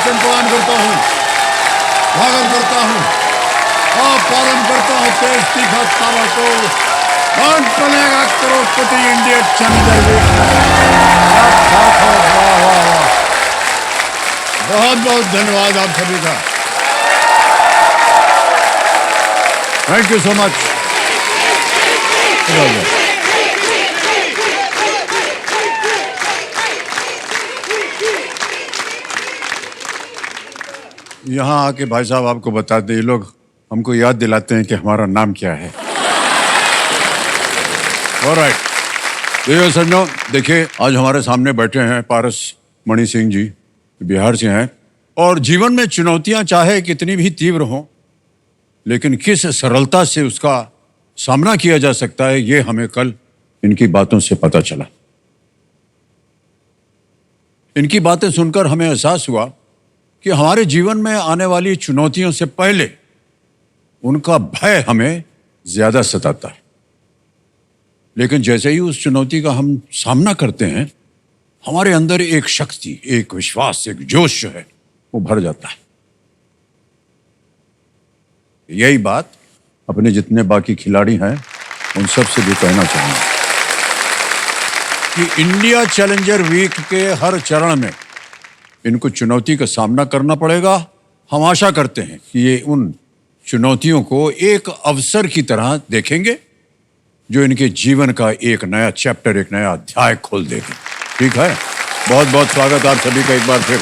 भाषण प्रदान करता हूँ, स्वागत करता हूँ और प्रारंभ करता हूँ तेज तीखा ताबड़तोड़ कौन बनेगा करोड़पति इंडिया चैलेंजर वीक। वाह वाह वाह, बहुत बहुत धन्यवाद आप सभी का। Thank you so much. यहाँ आके भाई साहब आपको बता दें, ये लोग हमको याद दिलाते हैं कि हमारा नाम क्या है। ऑलराइट, सज्जनों, देखिए आज हमारे सामने बैठे हैं पारस मणि सिंह जी, बिहार से हैं। और जीवन में चुनौतियां चाहे कितनी भी तीव्र हों, लेकिन किस सरलता से उसका सामना किया जा सकता है, ये हमें कल इनकी बातों से पता चला। इनकी बातें सुनकर हमें एहसास हुआ कि हमारे जीवन में आने वाली चुनौतियों से पहले उनका भय हमें ज्यादा सताता है, लेकिन जैसे ही उस चुनौती का हम सामना करते हैं, हमारे अंदर एक शक्ति, एक विश्वास, एक जोश जो है वो भर जाता है। यही बात अपने जितने बाकी खिलाड़ी हैं उन सब से भी कहना चाहूंगा कि इंडिया चैलेंजर वीक के हर चरण में इनको चुनौती का सामना करना पड़ेगा। हम आशा करते हैं कि ये उन चुनौतियों को एक अवसर की तरह देखेंगे जो इनके जीवन का एक नया चैप्टर, एक नया अध्याय खोल देगी। ठीक है, बहुत बहुत स्वागत आप सभी का एक बार फिर।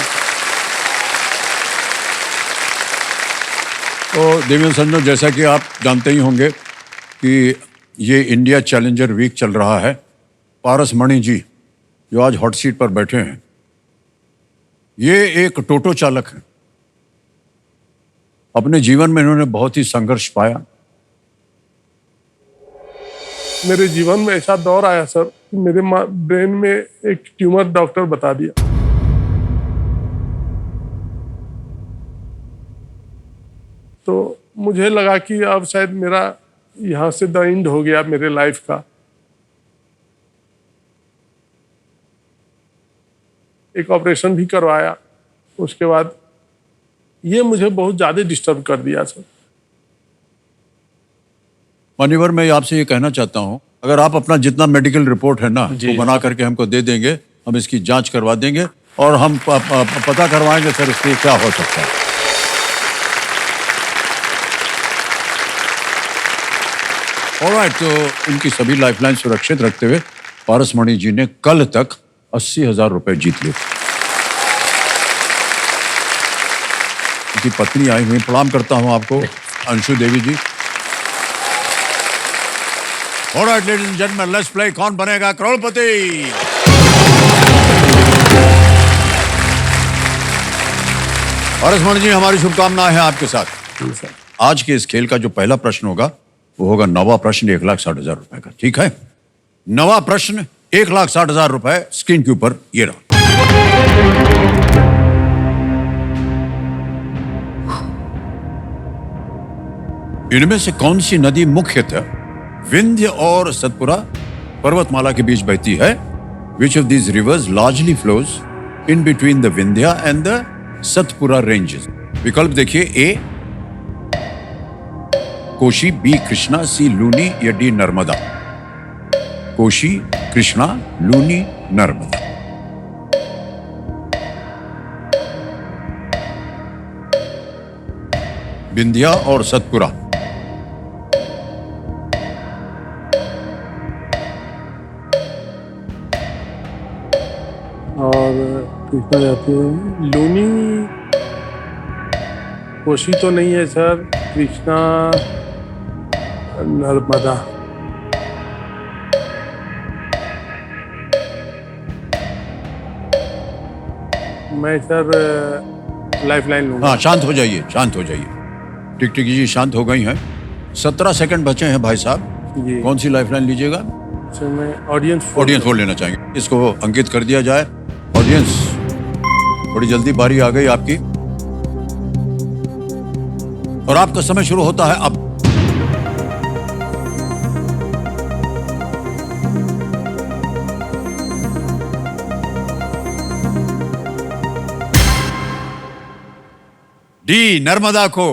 तो देवेंद्र सज्जनों, जैसा कि आप जानते ही होंगे कि ये इंडिया चैलेंजर वीक चल रहा है। पारस मणि जी जो आज हॉट सीट पर बैठे हैं, ये एक टोटो चालक है। अपने जीवन में इन्होंने बहुत ही संघर्ष पाया। मेरे जीवन में ऐसा दौर आया सर कि मेरे ब्रेन में एक ट्यूमर डॉक्टर बता दिया। तो मुझे लगा कि अब शायद मेरा यहाँ से द एंड हो गया मेरे लाइफ का। एक ऑपरेशन भी करवाया, उसके बाद ये मुझे बहुत ज़्यादा डिस्टर्ब कर दिया सर। मान्यवर, मैं आपसे ये कहना चाहता हूं, अगर आप अपना जितना मेडिकल रिपोर्ट है ना वो बना करके हमको दे देंगे, हम इसकी जांच करवा देंगे और हम पता करवाएंगे सर इसके क्या हो सकता है। ऑलराइट, तो इनकी सभी लाइफलाइन सुरक्षित रखते हुए पारस मणि जी ने कल तक 80,000 रुपए जीत लिए। उनकी पत्नी आई हुई, प्रणाम करता हूं आपको, Anshu Devi ji. Alright ladies and gentleman, let's play Kaun Banega करोड़पति। पारस मणि जी, हमारी शुभकामनाएं हैं आपके साथ। आज के इस खेल का जो पहला प्रश्न होगा वो होगा नवा प्रश्न 1,60,000 रुपए का। ठीक है, नवा प्रश्न 1,60,000 रुपए स्क्रीन के ऊपर ये रहा। इनमें से कौन सी नदी मुख्यतः विंध्य और सतपुरा पर्वतमाला के बीच बहती है? Which of these rivers largely flows in between the Vindhya and the Satpura ranges? विकल्प देखिए, ए कोशी, बी कृष्णा, सी लूनी या डी नर्मदा। कोशी, कृष्णा, लूनी, नर्मदा। विंध्या और सतपुरा। और कृष्णा जाती है। लूनी, कोशी तो नहीं है सर, कृष्णा, नर्मदा। मैं सर लाइफलाइन लूंगा। हाँ, शांत हो जाइए, शांत हो जाइए। टिकटिकी जी शांत हो गई हैं। 17 सेकंड बचे हैं भाई साहब, कौन सी लाइफलाइन लीजिएगा? मैं ऑडियंस फोर लेना चाहेंगे। इसको अंकित कर दिया जाए। ऑडियंस, थोड़ी जल्दी बारी आ गई आपकी और आपका समय शुरू होता है अब। डी नर्मदा को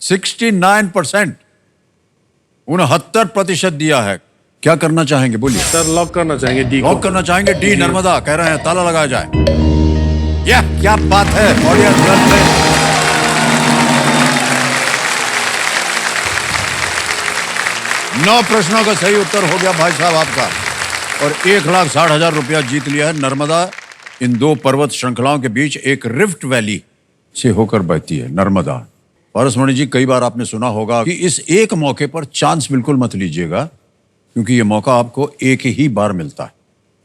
69%, 69% दिया है। क्या करना चाहेंगे बोलिए? सर लॉक करना चाहेंगे डी को। लॉक करना चाहेंगे डी नर्मदा, कह रहे हैं ताला लगाया जाए। यह क्या बात है ऑडियंस में। 9 प्रश्नों का सही उत्तर हो गया भाई साहब आपका, और 1,60,000 रुपया जीत लिया है। नर्मदा इन 2 पर्वत श्रृंखलाओं के बीच एक रिफ्ट वैली से होकर बहती है नर्मदा। पारसमणि जी, कई बार आपने सुना होगा कि इस एक मौके पर चांस बिल्कुल मत लीजिएगा, क्योंकि यह मौका आपको एक ही बार मिलता है।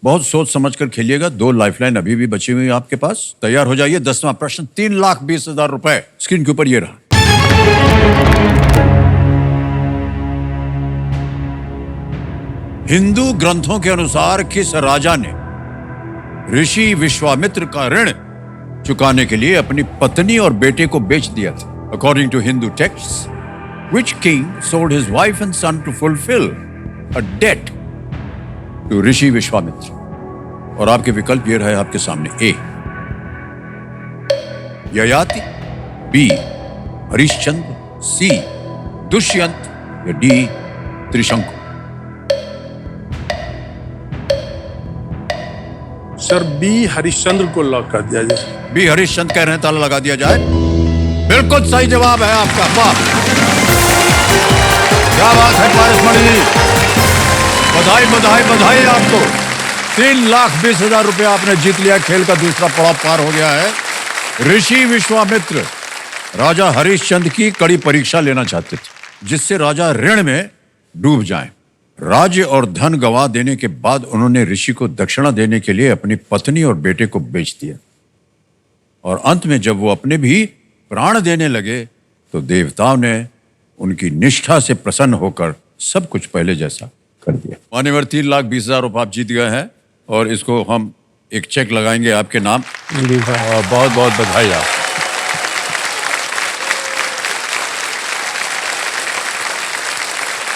बहुत सोच समझकर खेलिएगा। 2 लाइफलाइन अभी भी बची हुई है आपके पास। तैयार हो जाइए। 10वां प्रश्न, 3,20,000 रुपए स्क्रीन के ऊपर ये रहा। हिंदू ग्रंथों के अनुसार किस राजा ने ऋषि विश्वामित्र का ऋण चुकाने के लिए अपनी पत्नी और बेटे को बेच दिया था? According to Hindu text, which king sold his wife and son to fulfill a debt to ऋषि विश्वामित्र? और आपके विकल्प ये रहे आपके सामने। ए ययाति, बी हरिश्चंद्र, सी दुष्यंत, या डी त्रिशंकु? सर बी हरिश्चंद्र को लॉक कर दिया जाए। बी हरिश्चंद्र कह रहे हैं, ताला लगा दिया जाए। बिल्कुल सही जवाब है आपका। वाह, क्या बात है पारसमणि जी, बधाई बधाई बधाई आपको। 3,20,000 रुपया आपने जीत लिया। खेल का दूसरा पड़ाव पार हो गया है। ऋषि विश्वामित्र राजा हरिश्चंद्र की कड़ी परीक्षा लेना चाहते थे, जिससे राजा ऋण में डूब जाएं। राज्य और धन गंवा देने के बाद उन्होंने ऋषि को दक्षिणा देने के लिए अपनी पत्नी और बेटे को बेच दिया, और अंत में जब वो अपने भी प्राण देने लगे तो देवताओं ने उनकी निष्ठा से प्रसन्न होकर सब कुछ पहले जैसा कर दिया। मान्यवर, 3,20,000 रुपये आप जीत गए हैं, और इसको हम एक चेक लगाएंगे आपके नाम। बहुत बहुत बधाई आप।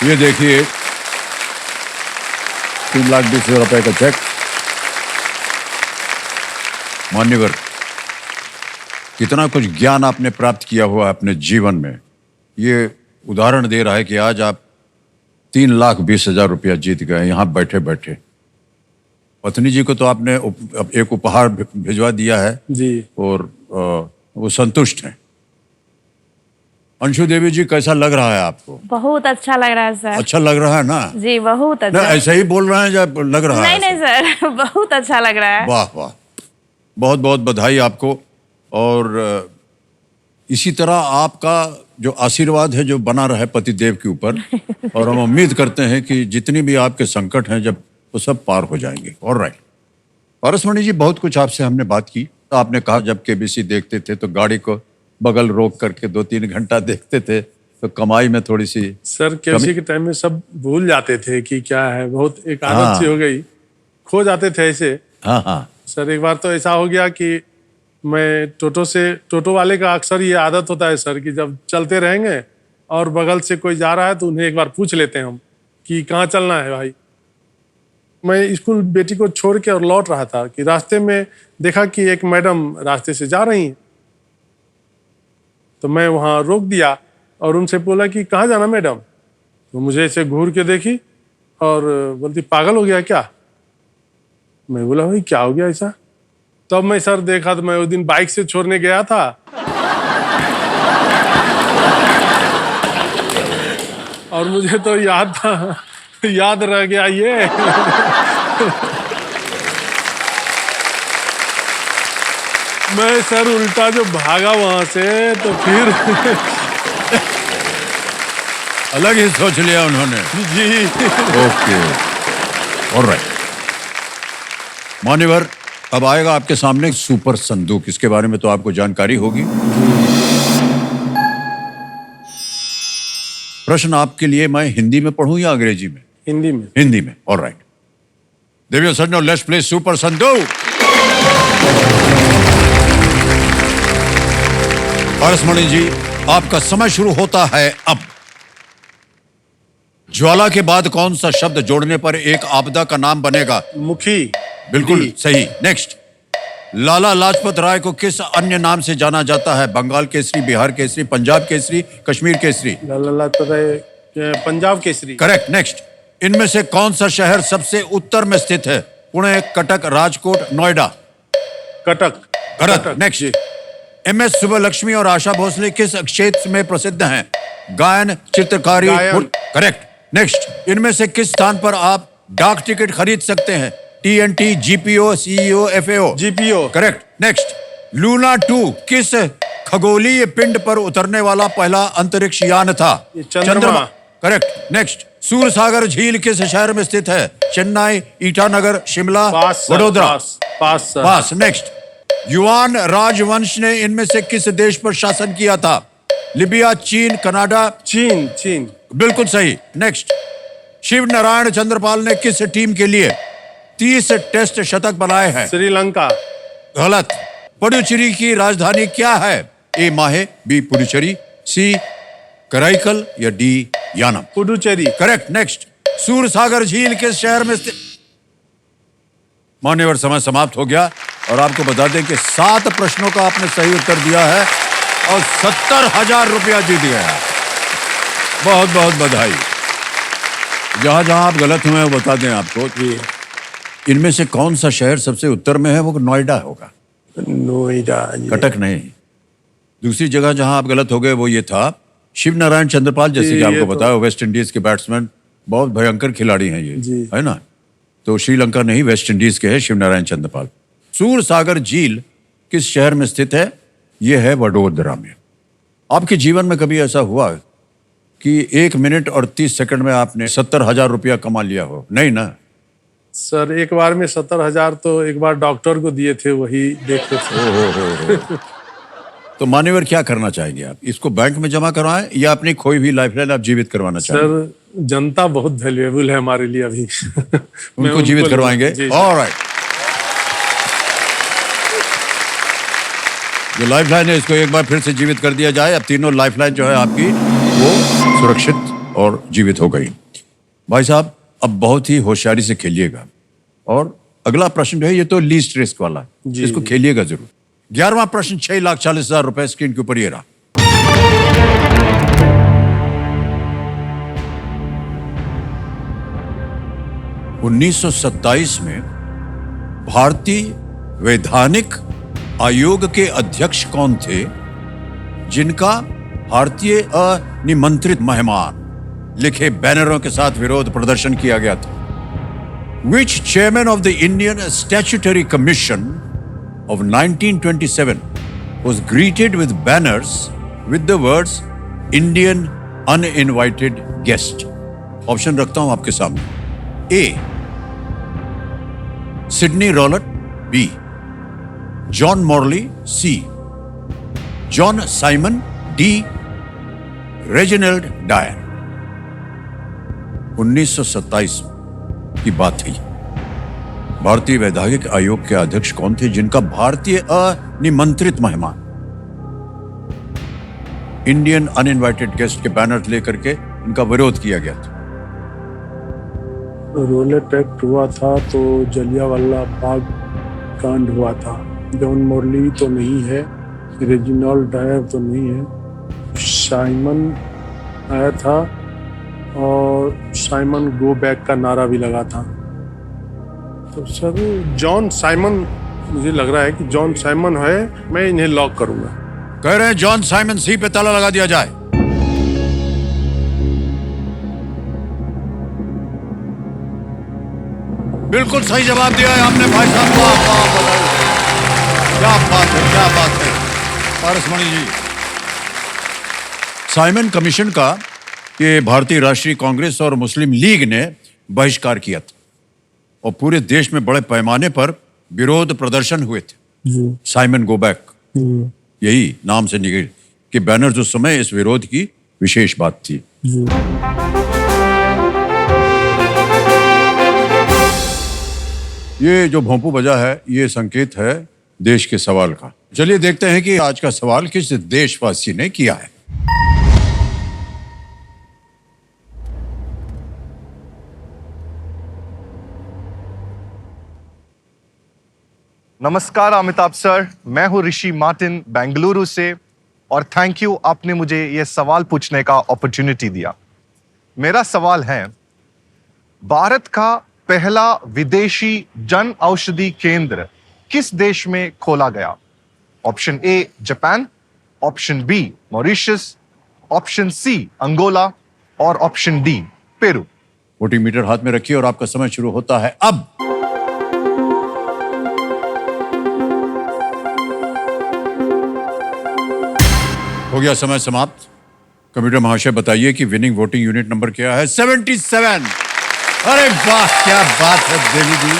ये देखिए 3,20,000 रुपए का चेक। मान्यवर, कितना कुछ ज्ञान आपने प्राप्त किया हुआ है अपने जीवन में। ये उदाहरण दे रहा है कि आज आप 3,20,000 रुपया जीत गए यहाँ बैठे बैठे। पत्नी जी को तो आपने एक उपहार भिजवा दिया है जी, और वो संतुष्ट हैं। अंशु देवी जी, कैसा लग रहा है आपको? बहुत अच्छा लग रहा है सर। अच्छा लग रहा है ना? जी बहुत अच्छा। नहीं, ऐसे ही बोल रहे हैं जब लग रहा है? नहीं सर, बहुत अच्छा लग रहा है। वाह वाह, बहुत बहुत बधाई आपको। और इसी तरह आपका जो आशीर्वाद है जो बना रहे पतिदेव के ऊपर, और हम उम्मीद करते हैं कि जितनी भी आपके संकट हैं जब वो सब पार हो जाएंगे। ऑलराइट पारसमणि जी, बहुत कुछ आपसे हमने बात की। तो आपने कहा जब केबीसी देखते थे तो गाड़ी को बगल रोक करके 2-3 घंटा देखते थे, तो कमाई में थोड़ी सी सर केबीसी के टाइम में सब भूल जाते थे कि क्या है, बहुत एक आदत सी हो गई, खो जाते थे ऐसे। हाँ हाँ सर एक बार तो ऐसा हो गया कि मैं टोटो वाले का अक्सर ये आदत होता है सर कि जब चलते रहेंगे और बगल से कोई जा रहा है तो उन्हें एक बार पूछ लेते हैं हम कि कहाँ चलना है भाई। मैं स्कूल बेटी को छोड़ के और लौट रहा था कि रास्ते में देखा कि एक मैडम रास्ते से जा रही हैं, तो मैं वहाँ रोक दिया और उनसे बोला कि कहाँ जाना मैडम? तो मुझे ऐसे घूर के देखी और बोलती पागल हो गया क्या? मैं बोला भाई क्या हो गया ऐसा? तब मैं सर देखा तो मैं उस दिन बाइक से छोड़ने गया था और मुझे तो याद था, याद रह गया ये। मैं सर उल्टा जो भागा वहां से तो फिर अलग ही सोच लिया उन्होंने। जी ओके, ऑलराइट मान्यवर, अब आएगा आपके सामने सुपर संदूक। इसके बारे में तो आपको जानकारी होगी। प्रश्न आपके लिए मैं हिंदी में पढ़ूं या अंग्रेजी में? हिंदी में। हिंदी में, ऑलराइट। देवियों सज्जनों, लेट्स प्ले सुपर संदूक। पारसमणि जी, आपका समय शुरू होता है अब। ज्वाला के बाद कौन सा शब्द जोड़ने पर एक आपदा का नाम बनेगा? मुखी। बिल्कुल सही। नेक्स्ट। लाला लाजपत राय को किस अन्य नाम से जाना जाता है? बंगाल केसरी, बिहार केसरी, पंजाब केसरी, कश्मीर केसरी। लाला पंजाब केसरी। करेक्ट। नेक्स्ट, इनमें से कौन सा शहर सबसे उत्तर में स्थित है? Pune, Cuttack, Rajkot, Noida. Cuttack. Correct. Next, MS Subbulakshmi और आशा भोसले किस क्षेत्र में प्रसिद्ध हैं? गायन, चित्रकारी। गायन। करेक्ट। नेक्स्ट, इनमें से किस स्थान पर आप डाक टिकट खरीद सकते हैं? TNT, GPO, CEO, FAO. GPO. Correct. Next, Luna 2 किस खगोलीय पिंड पर उतरने वाला पहला अंतरिक्ष यान था? चंद्रमा। करेक्ट। नेक्स्ट, सूरसागर झील किस शहर में स्थित है? चेन्नई, ईटानगर, शिमला, पास सर, वडोदरा। पास सर। पास। नेक्स्ट, युआन राजवंश ने इनमें से किस देश पर शासन किया था? लिबिया, चीन, कनाडा। चीन। बिल्कुल सही। नेक्स्ट, शिव नारायण चंद्रपाल ने किस टीम के लिए 30 टेस्ट शतक बनाए हैं? श्रीलंका। गलत। पुडुचेरी की राजधानी क्या है? ए माहे, बी पुडुचेरी, सी कराईकल या D Yanam. Puducherry. Correct. Next, Sursagar झील किस शहर में स्थित? मान्यवर, समय समाप्त हो गया और आपको बता दें कि 7 प्रश्नों का आपने सही उत्तर दिया है और 70,000 रुपया जीत गया है। बहुत बहुत बधाई। जहां जहां आप गलत हुए वो बता दें आपको। इनमें से कौन सा शहर सबसे उत्तर में है? वो नोएडा होगा। नोएडा। कटक नहीं। दूसरी जगह जहां आप गलत हो गए वो ये था शिव नारायण चंद्रपाल, जैसे कि आपको बताया, वेस्ट इंडीज के बैट्समैन, बहुत भयंकर खिलाड़ी हैं ये, है ना। तो श्रीलंका नहीं, वेस्ट इंडीज के हैं शिव नारायण चंद्रपाल। सूरसागर झील किस शहर में स्थित है? यह है वडोदरा में। आपके जीवन में कभी ऐसा हुआ कि 1 मिनट और 30 सेकंड में आपने 70,000 रुपया कमा लिया हो? नहीं ना। सर एक बार में 70,000 तो एक बार डॉक्टर को दिए थे, वही देखते थे। हो। तो मान्यवर, क्या करना चाहेंगे आप? इसको बैंक में जमा करवाएं या अपनी खोई हुई लाइफलाइन आप जीवित करवाना चाहेंगे? सर जनता बहुत वैल्यूएबल है हमारे लिए अभी। उनको जीवित करवाएंगे। ऑलराइट। जो लाइफलाइन है इसको एक बार फिर से जीवित कर दिया जाए। अब तीनों लाइफलाइन जो है आपकी वो सुरक्षित और जीवित हो गई। भाई साहब, अब बहुत ही होशियारी से खेलिएगा और अगला प्रश्न जो है ये तो लीस्ट रिस्क वाला है, इसको खेलिएगा जरूर। 11वां प्रश्न 6,40,000 रुपए स्क्रीन के ऊपर ये रहा। (1927) में भारतीय वैधानिक आयोग के अध्यक्ष कौन थे जिनका भारतीय अनिमंत्रित मेहमान लिखे बैनरों के साथ विरोध प्रदर्शन किया गया था? Which chairman of the Indian Statutory Commission of 1927 was greeted with banners with the words Indian uninvited guest? Option रखता हूं आपके सामने। A, Sydney Rowlatt, B, John Morley, C, John Simon, D, Reginald Dyer. 1927 की बात थी। भारतीय वैधानिक आयोग के अध्यक्ष कौन थे जिनका भारतीय अनिमंत्रित मेहमान इंडियन अनइनवाइटेड गेस्ट के बैनर लेकर के इनका विरोध किया गया था? रोलेट एक्ट हुआ था तो जलियांवाला बाग कांड हुआ था। जॉन मॉर्ली तो नहीं है, रेजिनाल्ड डायर तो नहीं है, साइमन आया था और साइमन गो बैक का नारा भी लगा था। तो सर जॉन साइमन, मुझे लग रहा है कि जॉन साइमन है, मैं इन्हें लॉक करूंगा। कह रहे हैं जॉन साइमन। सी पे ताला लगा दिया जाए। बिल्कुल सही जवाब दिया है आपने भाई साहब। क्या बात है, क्या बात है पारसमणि जी। साइमन कमीशन का ये भारतीय राष्ट्रीय कांग्रेस और मुस्लिम लीग ने बहिष्कार किया था और पूरे देश में बड़े पैमाने पर विरोध प्रदर्शन हुए थे। साइमन गो बैक, यही नाम से निकले कि बैनर उस समय इस विरोध की विशेष बात थी। ये जो भोंपू बजा है ये संकेत है देश के सवाल का। चलिए देखते हैं कि आज का सवाल किस देशवासी ने किया है। नमस्कार अमिताभ सर, मैं हूं ऋषि मार्टिन बेंगलुरु से और थैंक यू आपने मुझे ये सवाल पूछने का अपॉर्चुनिटी दिया। मेरा सवाल है, भारत का पहला विदेशी जन औषधि केंद्र किस देश में खोला गया? Option A Japan, option B Mauritius, option C Angola और option D Peru. Voting meter हाथ में रखिए और आपका समय शुरू होता है अब। हो गया समय समाप्त। कंप्यूटर महाशय बताइए कि विनिंग वोटिंग यूनिट नंबर क्या है? 77। अरे वाह, क्या बात है देवी जी।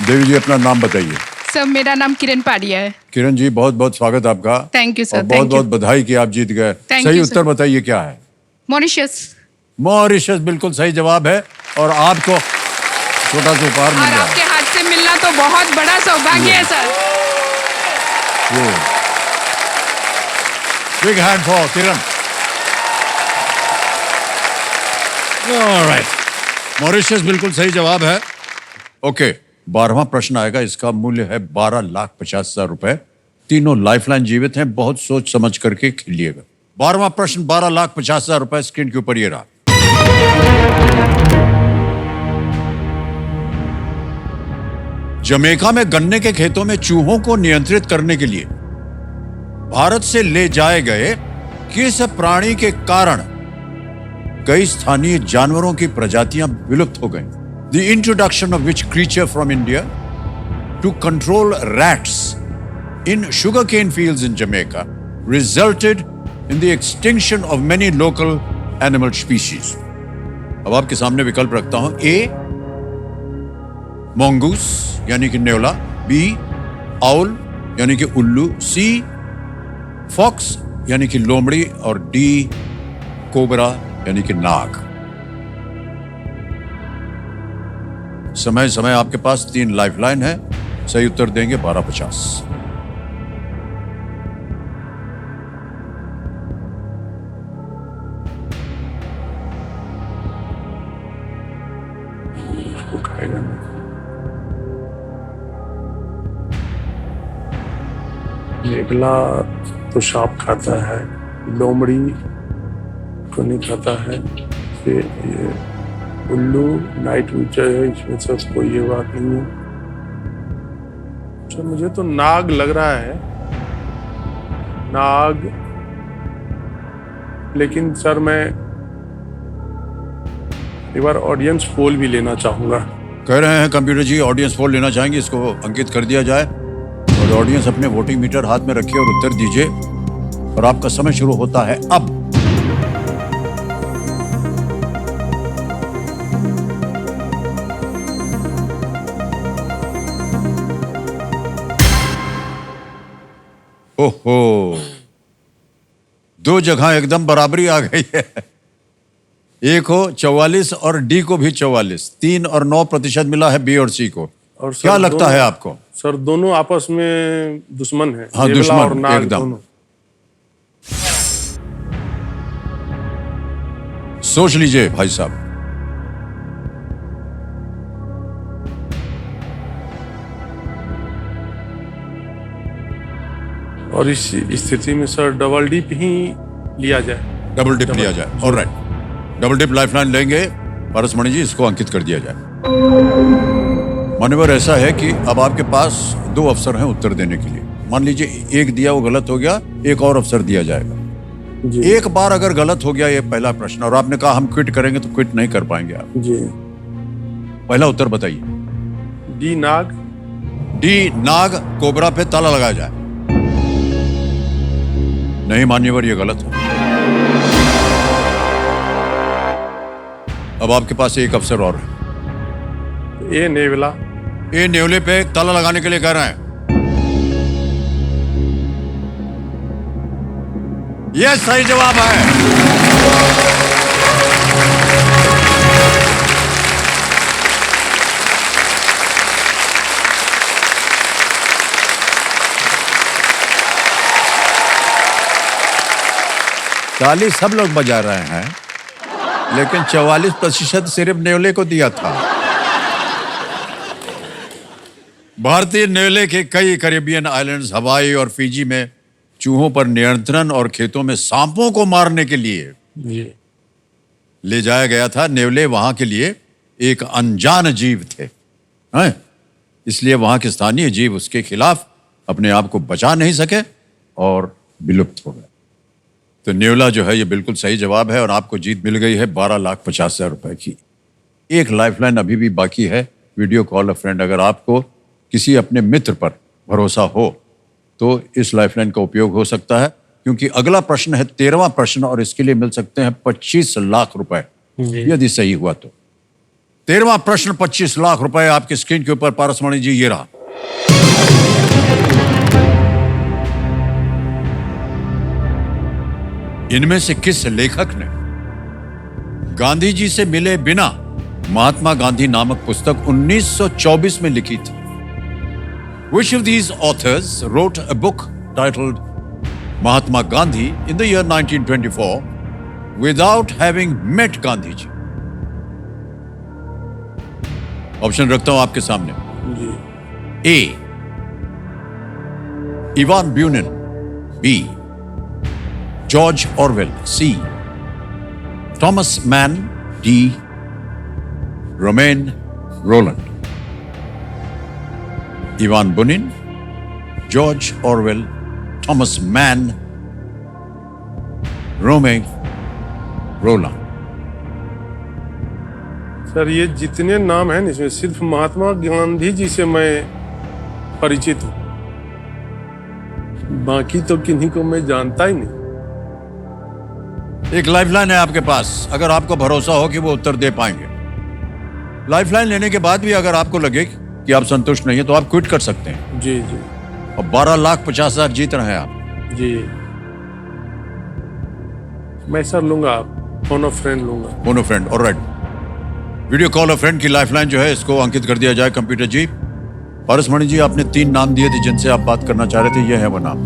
देवी जी अपना नाम बताइए। सर मेरा नाम किरण पाड़िया है। किरण जी बहुत बहुत स्वागत आपका। Thank you sir. बहुत बहुत बधाई कि आप जीत गए। सही उत्तर बताइए क्या है? मॉरिशस। मॉरिशस बिल्कुल सही जवाब है और आपको छोटा सा उपहार मिल और रहा आपके हाथ से मिलना तो बहुत बड़ा सौभाग्य है sir. Big hand for Kiran. Alright, Mauritius बिल्कुल सही जवाब है। ओके, 12वां प्रश्न आएगा। इसका मूल्य है 12,50,000 रुपए। तीनों लाइफलाइन जीवित हैं, बहुत सोच समझ करके खेलिएगा। 12वां प्रश्न 12,50,000 रुपए स्क्रीन के ऊपर ये रहा। जमैका में गन्ने के खेतों में चूहों को नियंत्रित करने के लिए भारत से ले जाए गए किस प्राणी के कारण कई स्थानीय जानवरों की प्रजातियां विलुप्त हो गईं? The introduction of which creature from India to control rats in sugarcane fields in Jamaica resulted in the extinction of many local animal species. अब आपके सामने विकल्प रखता हूं। A mongoose यानी कि नेवला, B owl यानी कि उल्लू, C fox यानी कि लोमड़ी और D कोबरा यानी कि नाग। समय आपके पास 3 लाइफलाइन है। सही उत्तर देंगे 12,50। नेवला तो सांप खाता है, लोमड़ी को नहीं खाता है, फिर ये उल्लू नाइट विचर है, इसमें से कोई ये बात नहीं है। अच्छा, मुझे तो नाग लग रहा है, नाग। लेकिन सर मैं एक बार ऑडियंस पोल भी लेना चाहूंगा। कह रहे हैं कंप्यूटर जी ऑडियंस पोल लेना चाहेंगे, इसको अंकित कर दिया जाए और ऑडियंस अपने वोटिंग मीटर हाथ में रखिए और उत्तर दीजिए और आपका समय शुरू होता है अब। ओहो, 2 जगह एकदम बराबरी आ गई है। एक हो 44 और डी को भी 44। 3 और 9% मिला है बी और सी को। और क्या लगता है आपको? सर दोनों आपस में दुश्मन है। हाँ, नेवला दुश्मन और नाग एकदम। दोनों। सोच लीजिए भाई साहब। और इस स्थिति में सर डबल डिप ही लिया जाए। डबल डिप लिया जाए। ऑलराइट, डबल डिप लाइफलाइन लेंगे। पारसमणि जी इसको अंकित कर दिया जाए। मान्यवर ऐसा है कि अब आपके पास 2 अवसर हैं उत्तर देने के लिए। मान लीजिए एक दिया वो गलत हो गया, एक और अवसर दिया जाएगा। जी। एक बार अगर गलत हो गया ये पहला प्रश्न और आपने कहा हम क्विट करेंगे तो क्विट नहीं कर पाएंगे आप। जी। पहला उत्तर बताइए। डी नाग। डी नाग कोबरा पे ताला लगाया जाए। नहीं मान्यवर, ये गलत है। अब आपके पास एक अवसर और है। ए नेवला। ये नेवले पे ताला लगाने के लिए कह रहे हैं। यह सही जवाब है। ताली सब लोग बजा रहे हैं, लेकिन 44% सिर्फ नेवले को दिया था। भारतीय नेवले के कई कैरेबियन आइलैंड्स, हवाई और फिजी में चूहों पर नियंत्रण और खेतों में सांपों को मारने के लिए जी ले जाया गया था। नेवले वहां के लिए एक अनजान जीव थे, हैं? इसलिए वहां के स्थानीय जीव उसके खिलाफ अपने आप को बचा नहीं सके और विलुप्त हो गए। तो नेवला जो है ये बिल्कुल सही जवाब है और आपको जीत मिल गई है 12,50,000 रुपए की। एक लाइफलाइन अभी भी बाकी है, वीडियो कॉल अ फ्रेंड। अगर आपको किसी अपने मित्र पर भरोसा हो तो इस लाइफलाइन का उपयोग हो सकता है, क्योंकि अगला प्रश्न है 13वां प्रश्न और इसके लिए मिल सकते हैं 25 लाख रुपए यदि सही हुआ तो। 13वां प्रश्न 25 लाख रुपए आपकी स्क्रीन के ऊपर। पारसमणि जी ये रहा। इनमें से किस लेखक ने गांधी जी से मिले बिना महात्मा गांधी नामक पुस्तक 1924 में लिखी थी? Which of these authors wrote a book titled Mahatma Gandhi in the year 1924 without having met Gandhi ji? Option रखता हूं आपके सामने। जी A. Ivan Bunin. B. George Orwell. C. Thomas Mann. D. Romain Rolland. Ivan Bunin, George Orwell, Thomas Mann, Romain Rolland. Sir, ये जितने नाम हैं इसमें सिर्फ महात्मा गांधी जी से मैं परिचित हूँ, बाकी तो किन्हीं को मैं जानता ही नहीं। एक लाइफलाइन है आपके पास, अगर आपको भरोसा हो कि वो उत्तर दे पाएंगे। लाइफलाइन लेने के बाद भी अगर आपको लगे कि आप संतुष्ट नहीं है तो आप क्विट कर सकते हैं। जी जी और 12,50,000 जीत रहे हैं आप। जी मैं सर लूंगा, फोन ऑफ फ्रेंड लूंगा। Phone friend, alright. Video call of friend की लाइफलाइन जो है इसको अंकित कर दिया जाए कंप्यूटर जी। पारसमणि जी, आपने 3 नाम दिए थे जिनसे आप बात करना चाह रहे थे, ये है वो नाम।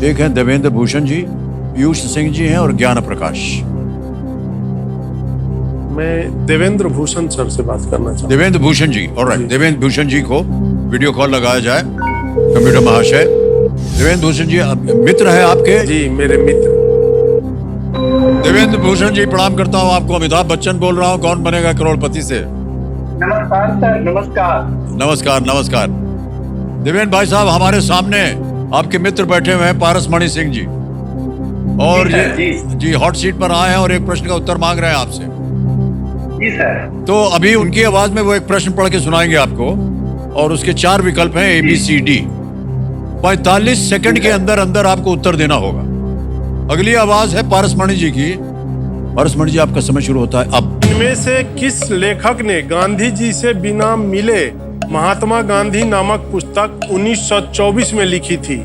एक है देवेंद्र भूषण जी, पीयूष सिंह जी हैं और ज्ञान प्रकाश। मैं देवेंद्र भूषण सर से बात करना चाहता देवेंद्र भूषण जी, ऑलराइट। देवेंद्र भूषण जी को वीडियो कॉल लगाया जाए कंप्यूटर महाशय। देवेंद्र भूषण जी मित्र है आपके? हूँ। जी मेरे मित्र। देवेंद्र भूषण जी प्रणाम करता हूँ आपको। अमिताभ बच्चन बोल रहा हूँ, कौन बनेगा करोड़पति से। नमस्कार सर, नमस्कार। नमस्कार नमस्कार। देवेंद्र भाई साहब, हमारे सामने आपके मित्र बैठे हुए हैं पारसमणि सिंह जी, और जी सर, ये जी हॉट सीट पर आए हैं और एक प्रश्न का उत्तर मांग रहे हैं आपसे। जी सर। तो अभी उनकी आवाज में वो एक प्रश्न पढ़ के सुनाएंगे आपको, और उसके 4 विकल्प हैं ABCD। 45 सेकंड के अंदर अंदर आपको उत्तर देना होगा। अगली आवाज है पारसमणि जी की। पारसमणि जी, आपका समय शुरू होता है अब। इनमें से किस लेखक ने गांधी जी से बिना मिले महात्मा गांधी नामक पुस्तक 1924 में लिखी थी?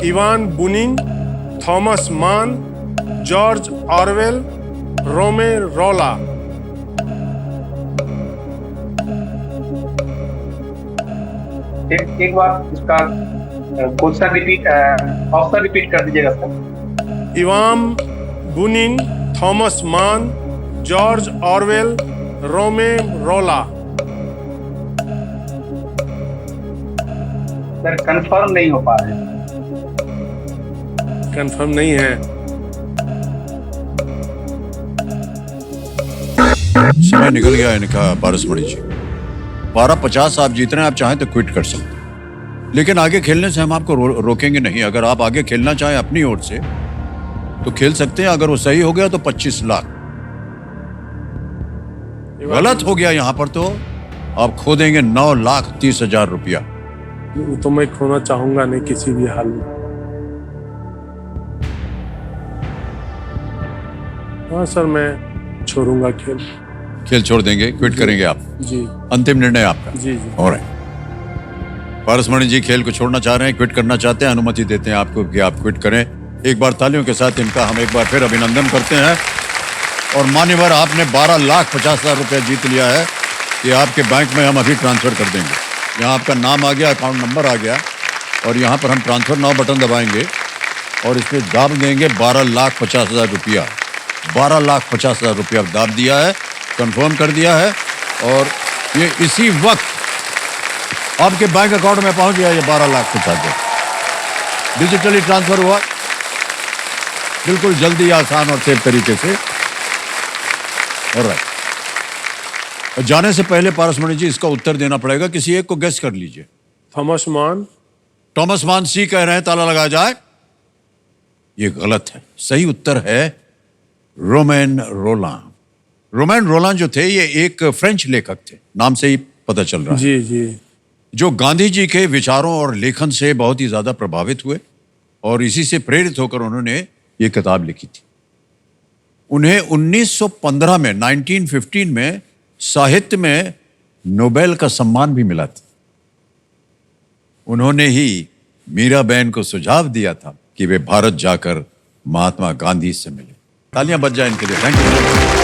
इवान बुनिन, थॉमस मान, जॉर्ज ऑरवेल, रोमे रोला। एक बार इसका क्वेश्चन रिपीट, ऑप्शन रिपीट कर दीजिएगा सर। इवान बुनिन, थॉमस मान, जॉर्ज ऑरवेल, रोमे रोला। सर कंफर्म नहीं हो पा रहे। कंफर्म नहीं है। समय निकल गया इनका। पारसमणि जी 12,50 आप जीत रहे हैं। आप चाहें तो क्विट कर सकते हैं, लेकिन आगे खेलने से हम आपको रोकेंगे नहीं। अगर आप आगे खेलना चाहें अपनी ओर से तो खेल सकते हैं। अगर वो सही हो गया तो 25 लाख, गलत हो गया यहां पर तो आप खो देंगे 9,30,000 रुपया। तो मैं खोना चाहूंगा नहीं किसी भी हाल में। हाँ सर, मैं छोड़ूंगा खेल। खेल छोड़ देंगे, क्विट करेंगे आप? जी अंतिम निर्णय आपका? जी जी। ऑलराइट। पारसमणि जी खेल को छोड़ना चाह रहे हैं, क्विट करना चाहते हैं, अनुमति देते हैं आपको कि आप क्विट करें। एक बार तालियों के साथ इनका हम एक बार फिर अभिनंदन करते हैं। और मान्यवर, आपने 12,50,000 रुपया जीत लिया है। ये आपके बैंक में हम अभी ट्रांसफर कर देंगे। यहाँ आपका नाम आ गया, अकाउंट नंबर आ गया, और यहाँ पर हम ट्रांसफर नाउ बटन दबाएंगे और इसमें दाब देंगे 12,50,000 रुपया। 12,50,000 रुपया दाब दिया है, कंफर्म कर दिया है। और ये इसी वक्त आपके बैंक अकाउंट में पहुंच गया ये 12 लाख कुछ आगे। डिजिटली ट्रांसफर हुआ, बिल्कुल जल्दी, आसान और सेफ तरीके से। ऑलराइट, जाने से पहले पारसमणि जी इसका उत्तर देना पड़ेगा, किसी एक को गेस कर लीजिए। थॉमस मान। टॉमस मान सी कह रहे हैं, ताला लगाया जाए। ये गलत है, सही उत्तर है रोमैन रोलां। रोमैन रोलां जो थे ये एक फ्रेंच लेखक थे, नाम से ही पता चल रहा है, जी जी। जो गांधी जी के विचारों और लेखन से बहुत ही ज्यादा प्रभावित हुए और इसी से प्रेरित होकर उन्होंने ये किताब लिखी थी। उन्हें 1915 में 1915 में साहित्य में नोबेल का सम्मान भी मिला था। उन्होंने ही मीराबेन को सुझाव दिया था कि वे भारत जाकर महात्मा गांधी से मिले। तालियां बज जाए इनके लिए। Thank you.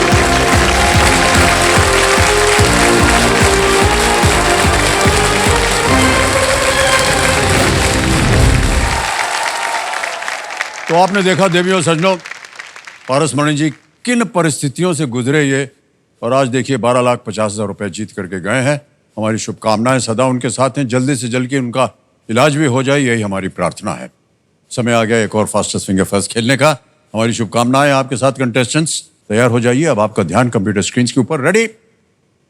तो आपने देखा देवियों सज्जनों, पारसमणि जी किन परिस्थितियों से गुजरे ये, और आज देखिए 12,50,000 रुपए जीत करके गए हैं। हमारी शुभकामनाएं सदा उनके साथ हैं, जल्दी से जल्दी उनका इलाज भी हो जाए, यही हमारी प्रार्थना है। समय आ गया एक और फास्टेस्ट फिंगर फर्स्ट खेलने का। हमारी शुभकामनाएं आपके साथ। कंटेस्टेंट्स तैयार हो जाइए, अब आपका ध्यान कंप्यूटर स्क्रीन के ऊपर। रेडी?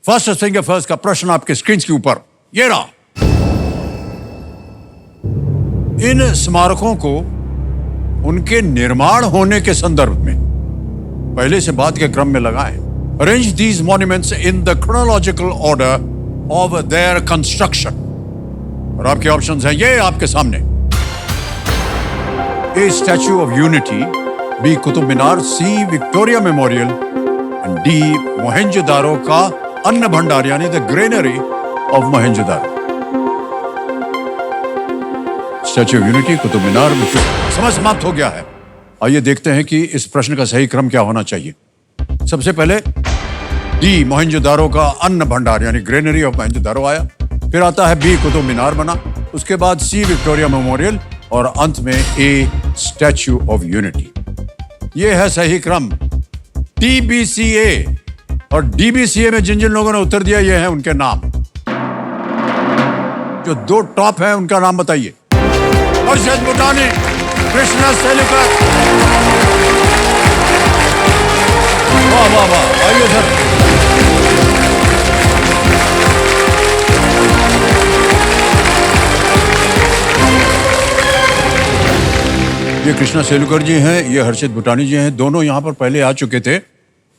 फास्टेस्ट फिंगर फर्स्ट का प्रश्न आपके स्क्रीन के ऊपर ये रहा। इन स्मारकों को उनके निर्माण होने के संदर्भ में पहले से बाद के क्रम में लगाएं। Arrange these monuments in the chronological order of their construction. और आपके ऑप्शंस हैं ये आपके सामने। A Statue of Unity, B Qutub Minar, C Victoria Memorial and D Mohenjodaro का अन्न भंडार यानी the granary of Mohenjodaro. Statue of Unity, Qutub Minar. समय समाप्त हो गया है। आइए देखते हैं कि इस प्रश्न का सही क्रम क्या होना चाहिए। सबसे पहले डी मोहेंजोदारो का अन्न भंडार यानी ग्रेनरी ऑफ मोहेंजोदारो आया, फिर आता है बी कुतुब मीनार बना, उसके बाद सी विक्टोरिया मेमोरियल और अंत में ए स्टैच्यू ऑफ यूनिटी। यह है सही क्रम। टीबीसीए और डीबीसीए में जिन जिन लोगों ने उत्तर दिया ये हैं उनके नाम। जो दो टॉप हैं उनका नाम बताइए। हर्षद बुटानी, कृष्णा सेलिकर। वाह वाह वाह, आइए सर। ये कृष्णा सेलुकर जी हैं, ये हर्षित भुटानी जी हैं। दोनों यहाँ पर पहले आ चुके थे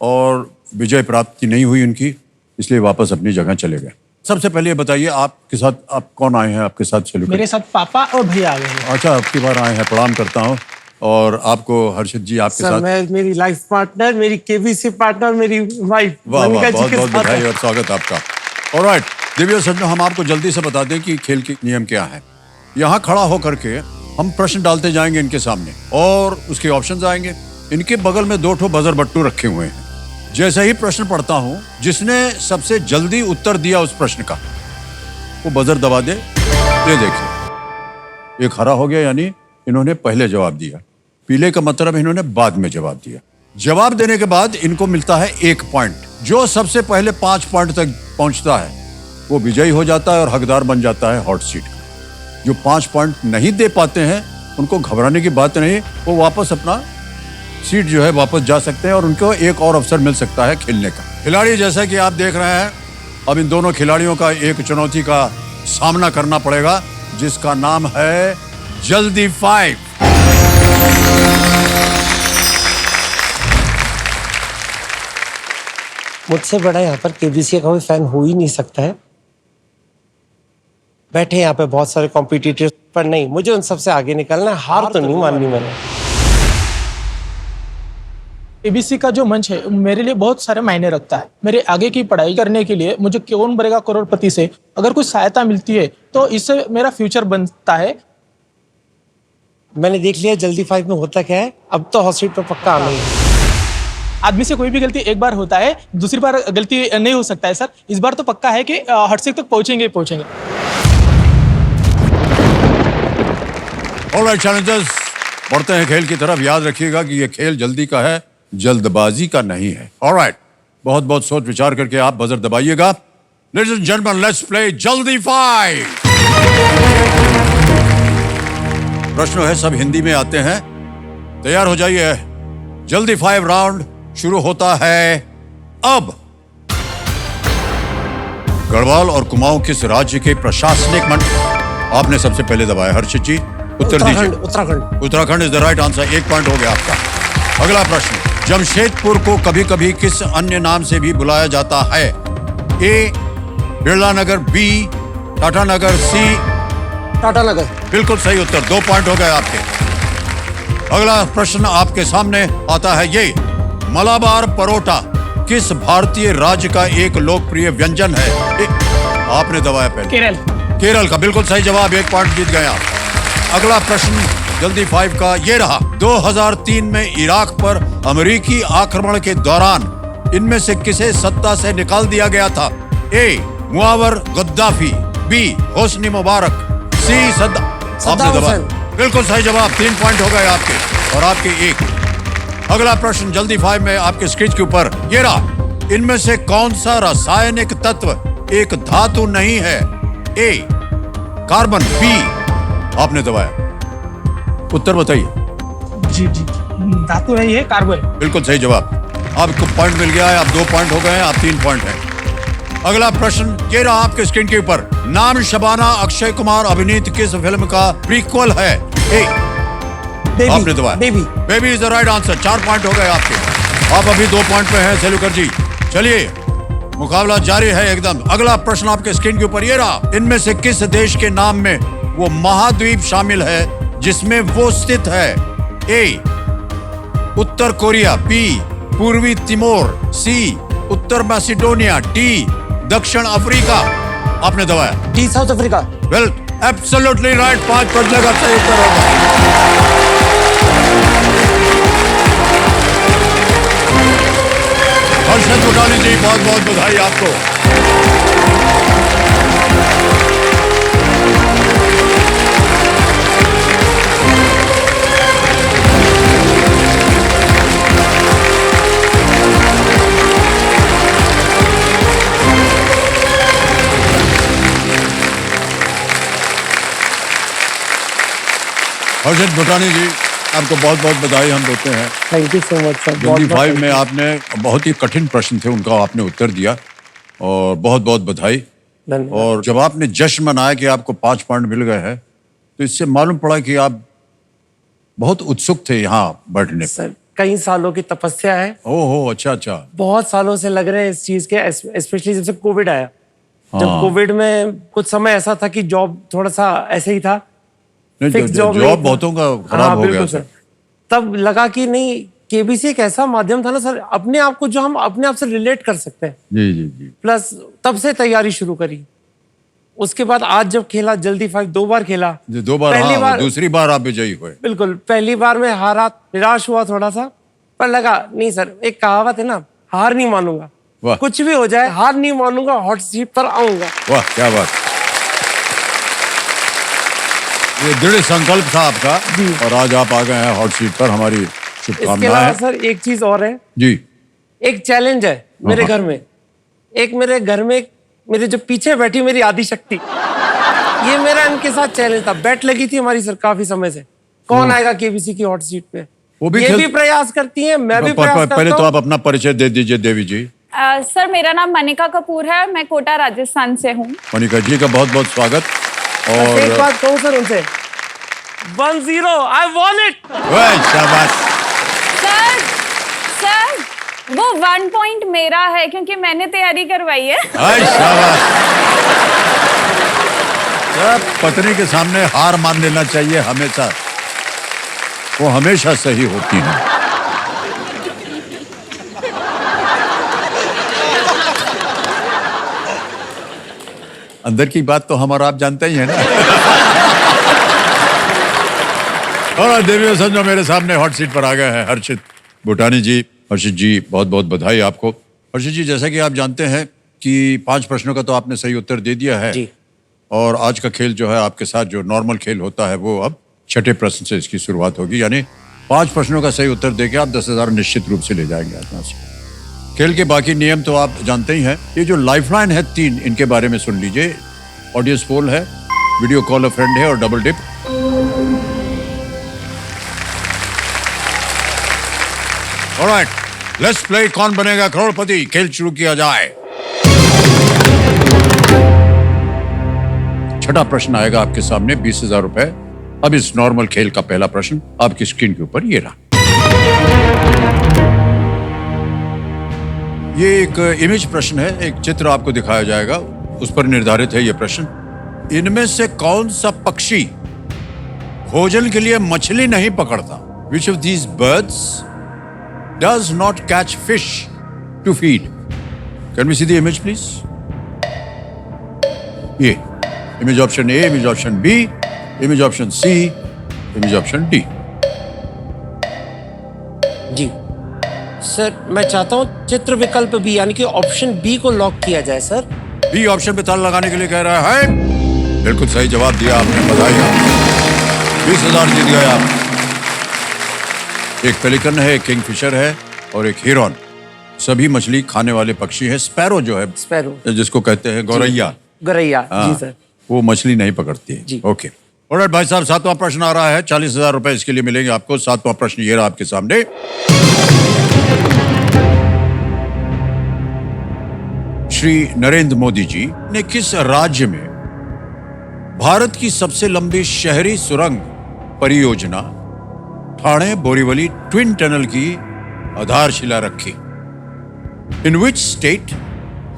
और विजय प्राप्ति नहीं हुई उनकी, इसलिए वापस अपनी जगह चले गए। सबसे पहले ये बताइए आपके साथ आप कौन आए हैं आपके साथ सेलुकर? मेरे साथ पापा और भैया आ गए हैं। अच्छा, आपकी बार आए हैं, प्रणाम करता हूँ। और आपको हर्षित जी आपके साथ? मैं मेरी लाइफ पार्टनर, मेरी केबीसी पार्टनर, मेरी वाइफ वाह वाह, बहुत बहुत बधाई और स्वागत आपका। ऑलराइट दिव्य सज्जनों, हम आपको जल्दी से बता दें कि खेल के नियम क्या है। यहाँ खड़ा होकर के हम प्रश्न डालते जाएंगे इनके सामने और उसके ऑप्शंस आएंगे। इनके बगल में 2 बजर बट्टू रखे हुए हैं। जैसे ही प्रश्न पढ़ता हूं, जिसने सबसे जल्दी उत्तर दिया उस प्रश्न का वो बजर दबा दे। ये देखिए, एक हरा हो गया यानी इन्होंने पहले जवाब दिया, पीले का मतलब इन्होंने बाद में जवाब दिया। जवाब देने के बाद इनको मिलता है 1 पॉइंट। जो सबसे पहले 5 पॉइंट तक पहुंचता है वो विजयी हो जाता है और हकदार बन जाता है हॉट सीट का। जो 5 पॉइंट नहीं दे पाते हैं उनको घबराने की बात नहीं, वो वापस अपना सीट जो है वापस जा सकते हैं और उनको एक और अवसर मिल सकता है खेलने का। खिलाड़ी जैसा कि आप देख रहे हैं, अब इन दोनों खिलाड़ियों का एक चुनौती का सामना करना पड़ेगा जिसका नाम है जल्दी 5। मुझसे बड़ा यहाँ पर केबीसी का कोई फैन हो ही नहीं सकता है। बैठे यहाँ पे बहुत सारे कॉम्पिटिटर्स, पर नहीं, मुझे उन सबसे आगे निकलना है। हार तो नहीं माननी मैंने। एबीसी का जो मंच है मेरे लिए बहुत सारे मायने रखता है। मेरे आगे की पढ़ाई करने के लिए मुझे कौन बनेगा करोड़पति से अगर कुछ सहायता मिलती है तो इससे मेरा फ्यूचर बनता है। मैंने देख लिया जल्दी 5 में होता क्या है। अब तो हॉट सीट पर पक्का आना ही है। आदमी से कोई भी गलती एक बार होता है, दूसरी बार गलती नहीं हो सकता है सर। इस बार तो पक्का है कि हॉट सीट तक पहुंचेंगे ही पहुंचेंगे। ऑलराइट चैलेंजर्स, बढ़ते हैं खेल की तरफ। याद रखिएगा कि यह खेल जल्दी का है, जल्दबाजी का नहीं है। ऑलराइट, बहुत बहुत सोच विचार करके आप buzzer दबाइएगा। Ladies and gentlemen, let's play जल्दी 5। प्रश्न है सब हिंदी में आते हैं, तैयार हो जाइए। जल्दी 5 राउंड शुरू होता है अब। गढ़वाल और कुमाऊं किस राज्य के प्रशासनिक मंडल? आपने सबसे पहले दबाया। हर्षित जी उत्तर दीजिए। Uttarakhand. Uttarakhand is the right answer. 1 point हो गया आपका। अगला प्रश्न, जमशेदपुर को कभी कभी किस अन्य नाम से भी बुलाया जाता है? ए बिरला नगर, बी टाटा नगर, सी टाटा नगर। बिल्कुल सही उत्तर। 2 पॉइंट हो गए आपके। अगला प्रश्न आपके सामने आता है ये, मलाबार परोटा किस भारतीय राज्य का एक लोकप्रिय व्यंजन है? आपने दबाया पहले। केरल। केरल का बिल्कुल सही जवाब। 1 पॉइंट जीत गए आप। अगला प्रश्न जल्दी 5 का ये रहा, 2003 में इराक पर अमेरिकी आक्रमण के दौरान इनमें से किसे सत्ता से निकाल दिया गया था? ए मुआवर गद्दाफी, बी होस्नी मुबारक, सी आपने दबाया। बिल्कुल सही जवाब। 3 पॉइंट हो गए आपके और आपके 1। अगला प्रश्न जल्दी 5 में आपके स्क्रीन के ऊपर ये रहा, इनमें से कौन सा रासायनिक तत्व एक धातु नहीं है? ए कार्बन, बी आपने दबाया। उत्तर बताइए। जी जी, धातु नहीं है, कार्बन। बिल्कुल सही जवाब। आपको पॉइंट मिल गया है। आप 2 पॉइंट हो गए हैं। आप 3 पॉइंट हैं। अगला प्रश्न ये रहा आपके स्क्रीन के ऊपर, नाम शबाना अक्षय कुमार अभिनीत किस फिल्म का प्रीक्वल है? ए आपने दबाया। Baby is the right answer. 4 point हो गए आपके। आप अभी 2 पॉइंट पे हैं सेलुकर जी। चलिए मुकाबला जारी है एकदम। अगला प्रश्न आपके स्क्रीन के ऊपर ये रहा, इनमें से किस देश के नाम में वो महाद्वीप शामिल है जिसमें वो स्थित है? ए उत्तर कोरिया, बी पूर्वी तिमोर, सी उत्तर मैसिडोनिया, डी दक्षिण अफ्रीका। आपने दबाया। D south Africa. Well absolutely right. 5 प्रश्न का सही उत्तर होगा। हर्षद मुटाली जी बहुत बहुत बधाई आपको। हर्षद भुटानी जी आपको बहुत बहुत बधाई हम देते हैं। Thank you so much sir. जल्दी 5 में आपने बहुत ही कठिन प्रश्न थे, उनका आपने उत्तर दिया और बहुत बहुत बधाई। और जब आपने जश्न मनाया कि आपको 5 पॉइंट मिल गए हैं, तो इससे मालूम पड़ा कि आप बहुत उत्सुक थे यहाँ बैठने सर। कई सालों की तपस्या है। ओहो, अच्छा अच्छा। बहुत सालों से लग रहे हैं इस चीज के, स्पेशली जब से कोविड आया। जब हाँ। कोविड में कुछ समय ऐसा था कि जॉब थोड़ा सा ऐसे ही था, फिक्स जॉब बहुतों का खराब हो गया सर। तब लगा कि नहीं, केबीसी एक ऐसा माध्यम था ना सर, अपने आप को जो हम अपने आप से रिलेट कर सकते हैं। जी जी जी। प्लस तब से तैयारी शुरू करी। उसके बाद आज जब खेला जल्दी 5 2 बार खेला। 2 बार, पहली बार, दूसरी बार आप विजयी हुए। बिल्कुल। पहली बार में हारा, निराश हुआ थोड़ा सा, पर लगा नहीं सर, एक कहावत है ना, हार नहीं मानूंगा। वाह। कुछ भी हो जाए हार नहीं मानूंगा, हॉट सीट पर आऊंगा। वाह क्या बात। ये दृढ़ संकल्प था आपका और आज आप आ गए हैं हॉट सीट पर। हमारी इसके शुभकामनाएं अलावा हैं। सर एक चीज और है जी। एक चैलेंज है मेरे घर में। एक मेरे घर में मेरे जो पीछे बैठी मेरी आदि शक्ति, ये मेरा इनके साथ चैलेंज था। बैट लगी थी हमारी सर काफी समय से, कौन आएगा केबीसी की हॉट सीट पे। वो भी ये भी प्रयास करती हैं, मैं भी प्रयास करता पहले हूं। तो आप अपना परिचय दे दीजिए देवी जी। सर मेरा नाम मनिका कपूर है, मैं कोटा राजस्थान से हूँ। मनिका जी का बहुत बहुत स्वागत। बस एक और बात कहूँ सर उनसे, 1-0 आई वॉन इट। शाबाश। सर सर वो 1 पॉइंट मेरा है क्योंकि मैंने तैयारी करवाई है। शाबाश। पत्नी के सामने हार मान लेना चाहिए हमेशा, वो हमेशा सही होती है। अंदर की बात तो हम और आप जानते ही हैं ना। और देवी समझो मेरे सामने हॉट सीट पर आ गए हैं हर्षित भुटानी जी। हर्षित जी बहुत बहुत बधाई आपको। हर्षित जी जैसा कि आप जानते हैं कि 5 प्रश्नों का तो आपने सही उत्तर दे दिया है जी। और आज का खेल जो है आपके साथ जो नॉर्मल खेल होता है वो अब 6ठे प्रश्न से इसकी शुरुआत होगी। यानी 5 प्रश्नों का सही उत्तर देके आप 10,000 निश्चित रूप से ले जाएंगे आज यहाँ से। खेल के बाकी नियम तो आप जानते ही हैं। ये जो लाइफलाइन है 3, इनके बारे में सुन लीजिए। ऑडियंस पोल है, वीडियो कॉल अ फ्रेंड है और double dip. Alright, let's play Kaun Banega करोड़पति। खेल शुरू किया जाए। छठा प्रश्न आएगा आपके सामने, 20,000 रुपए। अब इस नॉर्मल खेल का पहला प्रश्न आपकी स्क्रीन के ऊपर ये रहा। ये एक इमेज प्रश्न है, एक चित्र आपको दिखाया जाएगा, उस पर निर्धारित है ये प्रश्न। इनमें से कौन सा पक्षी भोजन के लिए मछली नहीं पकड़ता? Which of these birds does not catch fish to feed? Can we see the image, please? ये image option A, image option B, image option C, image option D. Ji sir, मैं चाहता हूँ चित्र विकल्प बी यानी कि option B को lock किया जाए सर। बी ऑप्शन पे ताला लगाने के लिए कह रहा है। बिल्कुल सही जवाब दिया आपने, बधाई आपको। 20,000 जीत गए आप। एक पेलिकन है, एक किंगफिशर है और एक हिरन। सभी मछली खाने वाले पक्षी हैं। स्पैरो जो है, स्पैरो जिसको कहते हैं गौरैया, गौरैया, जी सर, वो मछली नहीं पकड़ती है। जी। ओके, ऑलराइट भाई साहब, 7वां प्रश्न आ रहा है। 40,000 रुपए इसके लिए मिलेंगे आपको। 7वां प्रश्न ये रहा आपके सामने। श्री नरेंद्र मोदी जी ने किस राज्य में भारत की सबसे लंबी शहरी सुरंग परियोजना ठाणे बोरीवली ट्विन टनल की आधारशिला रखी? In which state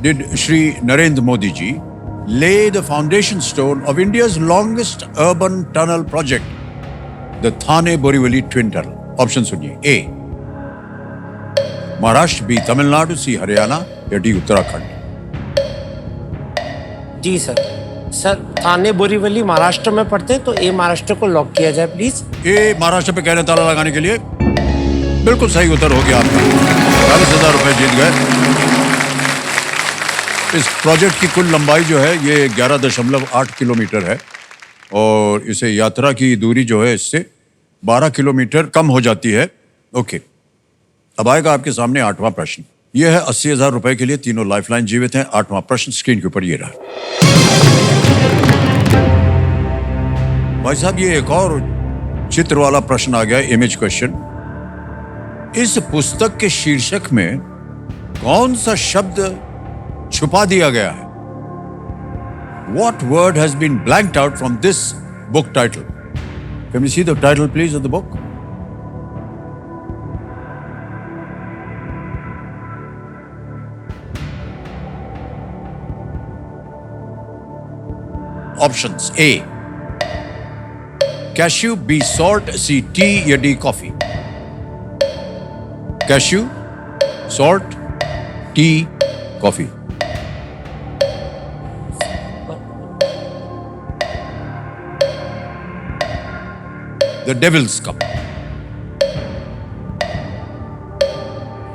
did Shri Narendra Modi ji lay the foundation stone of India's longest urban tunnel project, the Thane Borivali Twin Tunnel? Option सुनिए। ए महाराष्ट्र, बी तमिलनाडु, सी हरियाणा या डी उत्तराखंड? जी सर। सर थाने बोरीवली महाराष्ट्र में पड़ते हैं, तो ए महाराष्ट्र को लॉक किया जाए प्लीज। ए महाराष्ट्र पे कह रहे हैं ताला लगाने के लिए। बिल्कुल सही उत्तर हो गया आपका। 40,000 रुपए जीत गए। इस प्रोजेक्ट की कुल लंबाई जो है ये 11.8 किलोमीटर है और इसे यात्रा की दूरी जो है इससे 12 किलोमीटर कम हो जाती है। ओके, अब आएगा आपके सामने 8वां प्रश्न। यह है 80,000 रुपए के लिए। तीनों लाइफलाइन जीवित हैं। 8वां प्रश्न स्क्रीन के ऊपर ये रहा। भाई साहब, ये एक और चित्र वाला प्रश्न आ गया, इमेज क्वेश्चन। इस पुस्तक के शीर्षक में कौन सा शब्द छुपा दिया गया है? What word has been blanked out from this book title? Can we see the title, please, of the book? Options: A, cashew, B, salt, C, tea या D, coffee? Cashew, salt, tea, coffee? The Devil's Cup.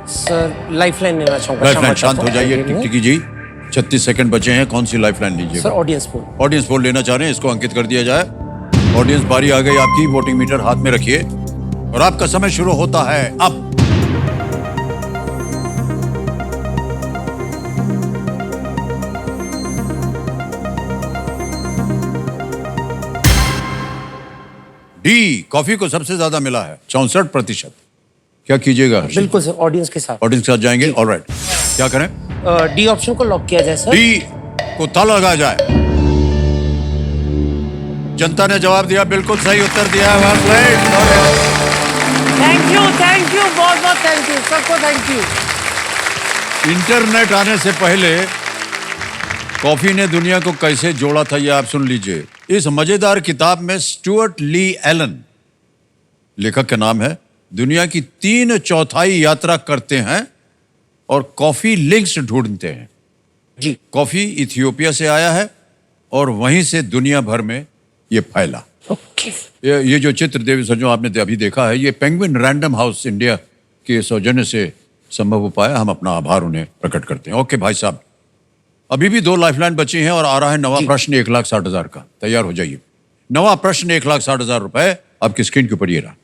Sir lifeline लेना चाहूंगा। Lifeline, शांत हो जाइए टिकटिकी जी। 36 second बचे हैं। कौन सी lifeline लीजिए? Sir audience poll. Audience poll लेना चाह रहे हैं, इसको अंकित कर दिया जाए। ऑडियंस, बारी आ गई आपकी। वोटिंग मीटर हाथ में रखिए और आपका समय शुरू होता है अब। डी, कॉफी को सबसे ज्यादा मिला है, 64%। क्या कीजिएगा? बिल्कुल सर, ऑडियंस के साथ। ऑडियंस के साथ जाएंगे। ऑलराइट, क्या करें? डी ऑप्शन को लॉक किया जाए सर। डी को ताला लगाया जाए। जनता ने जवाब दिया, बिल्कुल सही उत्तर दिया है। थैंक यू, बहुत बहुत थैंक यू सबको, थैंक यू। इंटरनेट आने से पहले कॉफी ने दुनिया को कैसे जोड़ा था, ये आप सुन लीजिए। इस मजेदार किताब में स्टुअर्ट ली एलन, लेखक का नाम है, दुनिया की 3/4 यात्रा करते हैं और कॉफी लिंक्स ढूंढते हैं। जी। कॉफी इथियोपिया से आया है और वहीं से दुनिया भर में ये फैला। ओके। ये जो चित्र देवी सर जो आपने अभी देखा है, ये पेंगुइन रैंडम हाउस इंडिया के सौजन्य से संभव हो पाया। हम अपना आभार उन्हें प्रकट करते हैं। ओके भाई साहब, अभी भी 2 लाइफलाइन बची हैं और आ रहा है नवा प्रश्न 1,60,000 का। तैयार हो जाइए। नवा प्रश्न 1,60,000 रुपए आपकी स्क्रीन के ऊपर ये रहा।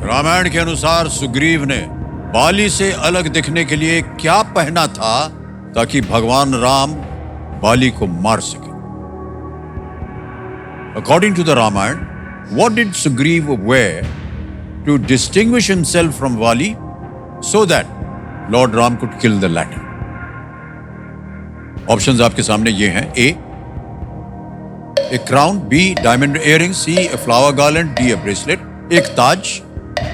रामायण के अनुसार सुग्रीव ने बाली से अलग दिखने के लिए क्या पहना था ताकि भगवान राम बाली को मार सके? According to the Ramayana, what did Sugriva wear to distinguish himself from Vali so that Lord Ram could kill the latter? Options आपके सामने ये हैं: A, a crown; B, diamond earrings; C, a flower garland; D, a bracelet. एक ताज,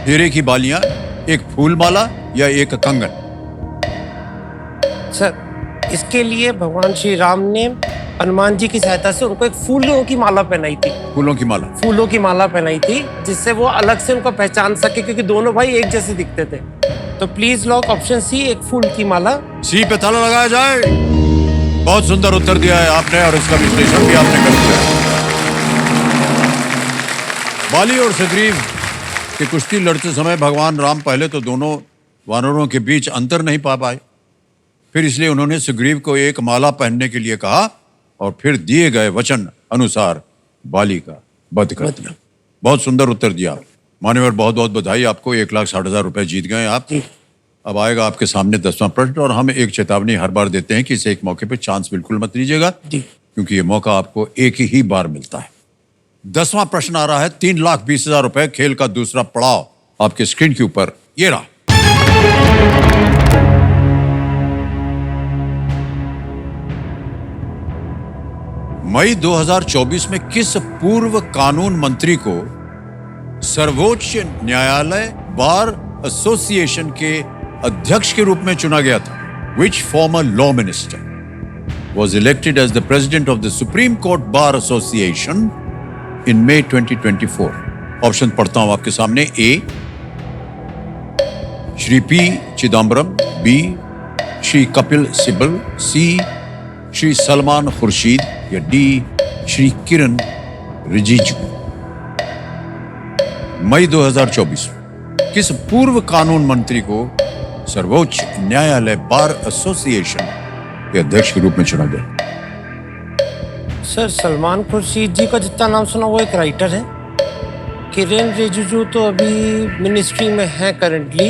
हीरे की बालियां, एक फूल माला या एक कंगन? सर, इसके लिए भगवान श्री राम ने हनुमान जी की सहायता से उनको एक फूलों की माला पहनाई थी। फूलों की माला। फूलों की माला पहनाई थी जिससे वो अलग से उनको पहचान सके, क्योंकि दोनों भाई एक जैसे दिखते थे। तो प्लीज लॉक ऑप्शन सी, एक फूल की माला। सी पे ताला लगाया जाए। बहुत सुंदर उत्तर दिया है आपने और इसका विश्लेषण भी आपने कर दिया है। बाली और सुग्रीव की कुश्ती लड़ते समय भगवान राम पहले तो दोनों वानरों के बीच अंतर नहीं पा पाए, फिर इसलिए उन्होंने सुग्रीव को एक माला पहनने के लिए कहा और फिर दिए गए वचन अनुसार बाली का वध कर दिया। बहुत सुंदर उत्तर दिया मान्यवर, बहुत बहुत बधाई आपको। 1,60,000 रुपए जीत गए आप। अब आएगा आपके सामने 10वां प्रश्न और हम एक चेतावनी हर बार देते हैं कि इसे एक मौके पे चांस बिल्कुल मत लीजिएगा, क्योंकि ये मौका आपको एक ही बार मिलता है। 10वां प्रश्न आ रहा है 3,20,000 रुपए। खेल का दूसरा पड़ाव आपके स्क्रीन के ऊपर ये रहा। मई 2024 में किस पूर्व कानून मंत्री को सर्वोच्च न्यायालय बार एसोसिएशन के अध्यक्ष के रूप में चुना गया था? Which former law minister was elected as the president of the Supreme Court Bar Association in May 2024? Option पढ़ता हूं आपके सामने। ए, श्री पी चिदम्बरम; बी, श्री कपिल सिब्बल; सी, श्री सलमान खुर्शीद; या डी, श्री किरण रिजिजू। मई 2024 किस पूर्व कानून मंत्री को सर्वोच्च न्यायालय बार एसोसिएशन के अध्यक्ष के रूप में चुना गया? सर, सलमान खुर्शीद जी का जितना नाम सुना वो एक राइटर है। किरण रिजिजू तो अभी मिनिस्ट्री में है करंटली।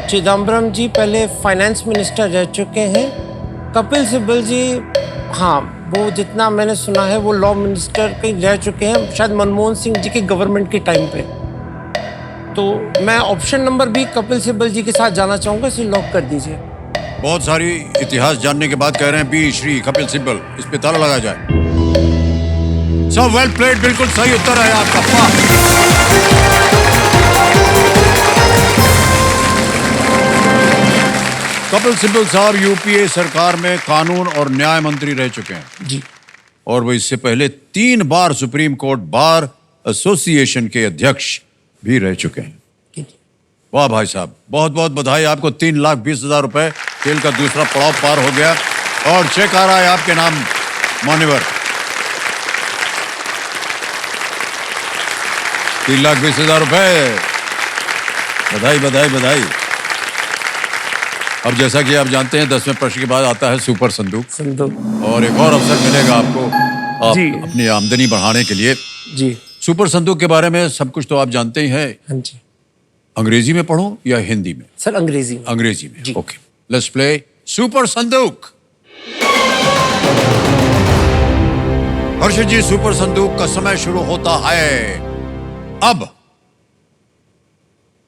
चिदम्बरम जी पहले फाइनेंस मिनिस्टर रह चुके हैं। कपिल सिब्बल जी, हाँ, वो जितना मैंने सुना है वो लॉ मिनिस्टर कहीं रह चुके हैं, शायद मनमोहन सिंह जी की गवर्नमेंट के टाइम पे। तो मैं option number B, Kapil Sibal ji के साथ जाना चाहूंगा, इसे लॉक कर दीजिए। बहुत सारी इतिहास जानने के बाद कह रहे हैं बी, श्री कपिल सिब्बल। इस पे ताला लगा जाए। सब वेल प्लेड, बिल्कुल सही उत्तर है आपका। कपिल सिब्बल साहब यूपीए सरकार में कानून और न्याय मंत्री रह चुके हैं जी, और वो इससे पहले 3 बार सुप्रीम कोर्ट बार एसोसिएशन के अध्यक्ष भी रह चुके हैं। वाह भाई साहब, बहुत बहुत बधाई आपको। 3,20,000 रुपए। खेल का दूसरा पड़ाव पार हो गया और चेक आ रहा है आपके नाम मान्यवर। 3,20,000 रुपए। बधाई बधाई बधाई। अब जैसा कि आप जानते हैं 10वें प्रश्न के बाद आता है सुपर संदूक और एक और अवसर मिलेगा आपको आप अपनी आमदनी बढ़ाने के लिए। जी, सुपर संदूक के बारे में सब कुछ तो आप जानते ही हैं। हाँ जी। अंग्रेजी में पढ़ूं या हिंदी में? सर, अंग्रेजी में। अंग्रेजी में, ओके। लेट्स प्ले सुपर संदूक। हर्षद जी, सुपर संदूक का समय शुरू होता है अब।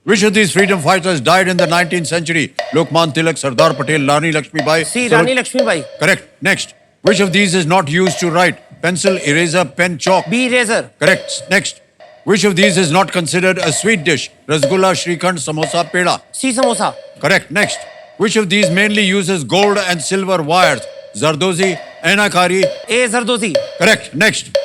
Which of these freedom fighters died in the 19th century? Lokman Tilak, Sardar Patel, Rani Lakshmibai. C, Rani Lakshmibai. Correct. Next. Which of these is not used to write? Pencil, eraser, pen, chalk. B, eraser. Correct. Next. Which of these is not considered a sweet dish? Rasgulla, Shrikhand, Samosa, Peda. C, samosa. Correct. Next. Which of these mainly uses gold and silver wires? Zardozi, Ainakari. A, zardozi. Correct. Next.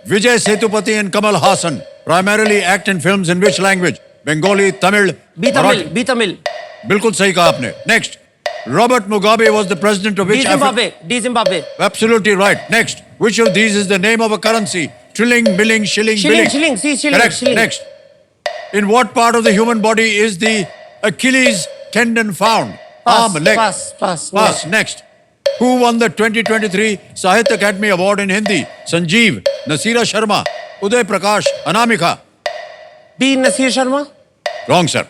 Vijay Sethupathi and Kamal Hassan primarily act in films in which language? Bengali, Tamil, B Tamil. Marathi. B Tamil. बिल्कुल सही कहा आपने। Next. Robert Mugabe was the president of D which Zimbabwe. D Zimbabwe. Absolutely right. Next. Which of these is the name of a currency? Trilling, billing, shilling, shilling, billing. Shilling, C, shilling, Correct. Shilling. Next. In what part of the human body is the Achilles tendon found? Pass, Arm, leg. pass, pass. Pass. Next. Who won the 2023 Sahitya Academy Award in Hindi? Sanjeev, Nasira Sharma, Uday Prakash, Anamika. B, Nasir Sharma. Wrong, sir.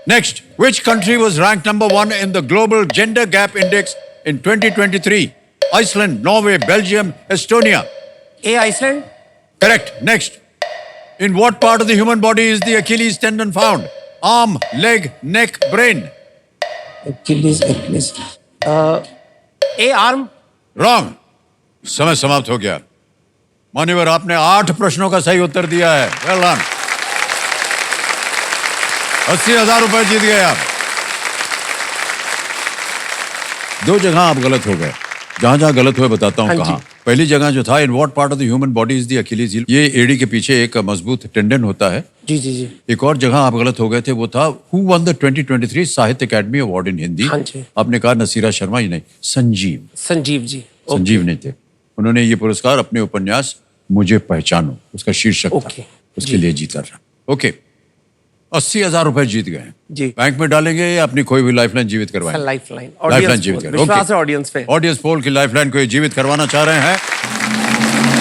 Next, which country was ranked number 1 in the Global Gender Gap Index in 2023? Iceland, Norway, Belgium, Estonia. A Iceland. Correct. Next, in what part of the human body is the Achilles tendon found? Arm, leg, neck, brain. Achilles. A arm. Wrong. समय समाप्त हो गया. मान्यवर, आपने 8 प्रश्नों का सही उत्तर दिया है. Well done. 80,000 रुपए जीत गए आप. 2 जगह आप गलत हो गए. जहां जहां गलत हुए बताता हूं हाँ कहां. जी. पहली जगह जो था, in what part of the human body is the Achilles heel, ये एड़ी के पीछे एक मजबूत टेंडन होता है. जी जी जी. एक और जगह आप गलत हो गए थे, वो था हु वन द 2023 साहित्य अकेडमी अवार्ड इन हिंदी. हाँ जी. आपने कहा नसीरा शर्मा ही नहीं, संजीव. संजीव जी. संजीव नहीं थे. उन्होंने ये पुरस्कार अपने उपन्यास मुझे पहचानो, उसका शीर्षक था, ओके. उसके लिए जीता था. ओके, 80,000 रुपए जीत गए. जी. बैंक में डालेंगे या अपनी कोई भी लाइफलाइन जीवित करवाएंगे? लाइफलाइन. लाइफलाइन जीवित करें. विश्वास है ऑडियंस पे. ऑडियंस पोल की लाइफलाइन को ये जीवित करवाना चाह रहे हैं.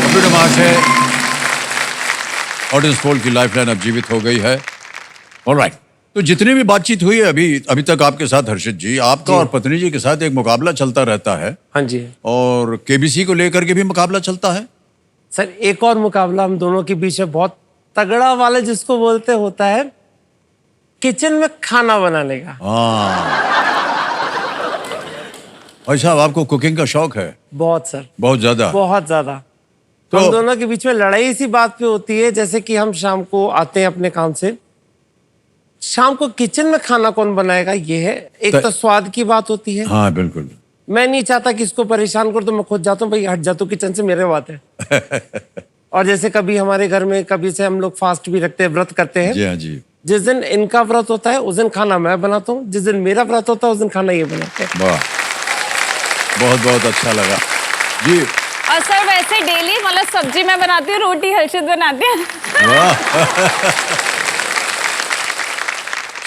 कंप्यूटर मार्क है. ऑडियंस पोल की लाइफलाइन अब जीवित हो गई है. ऑलराइट. तो जितनी भी बातचीत हुई है अभी तक आपके साथ हर्षित जी, आपका और पत्नी जी के साथ एक मुकाबला चलता रहता है. हाँ जी. और केबीसी को लेकर के भी मुकाबला चलता है. सर एक और मुकाबला हम दोनों के बीच में बहुत तगड़ा वाला, जिसको बोलते होता है किचन में खाना बनाने का. हाँ. भाई साहब, आपको कुकिंग का शौक है? बहुत सर. बहुत ज्यादा. बहुत ज्यादा. तो हम दोनों के बीच में लड़ाई इसी बात पे होती है, जैसे कि हम शाम को आते हैं अपने काम से, शाम को किचन में खाना कौन बनाएगा, ये है एक तो स्वाद की बात होती है. हाँ बिल्कुल. मैं नहीं चाहता कि इसको परेशान करूं, तो मैं खुद जाता हूँ, भाई हट जा तू किचन से, मेरे बात है. और जैसे कभी हमारे घर में कभी से हम लोग फास्ट भी रखते हैं, व्रत करते हैं. जी हाँ जी. जिस दिन इनका व्रत होता है उस दिन खाना मैं बनाता हूँ, जिस दिन मेरा व्रत होता है उस दिन खाना ये बनाते हैं. वाह, बहुत बहुत अच्छा लगा जी. और सर वैसे डेली मतलब सब्जी मैं बनाती हूँ, रोटी हर्षित बनाते हैं. वाह.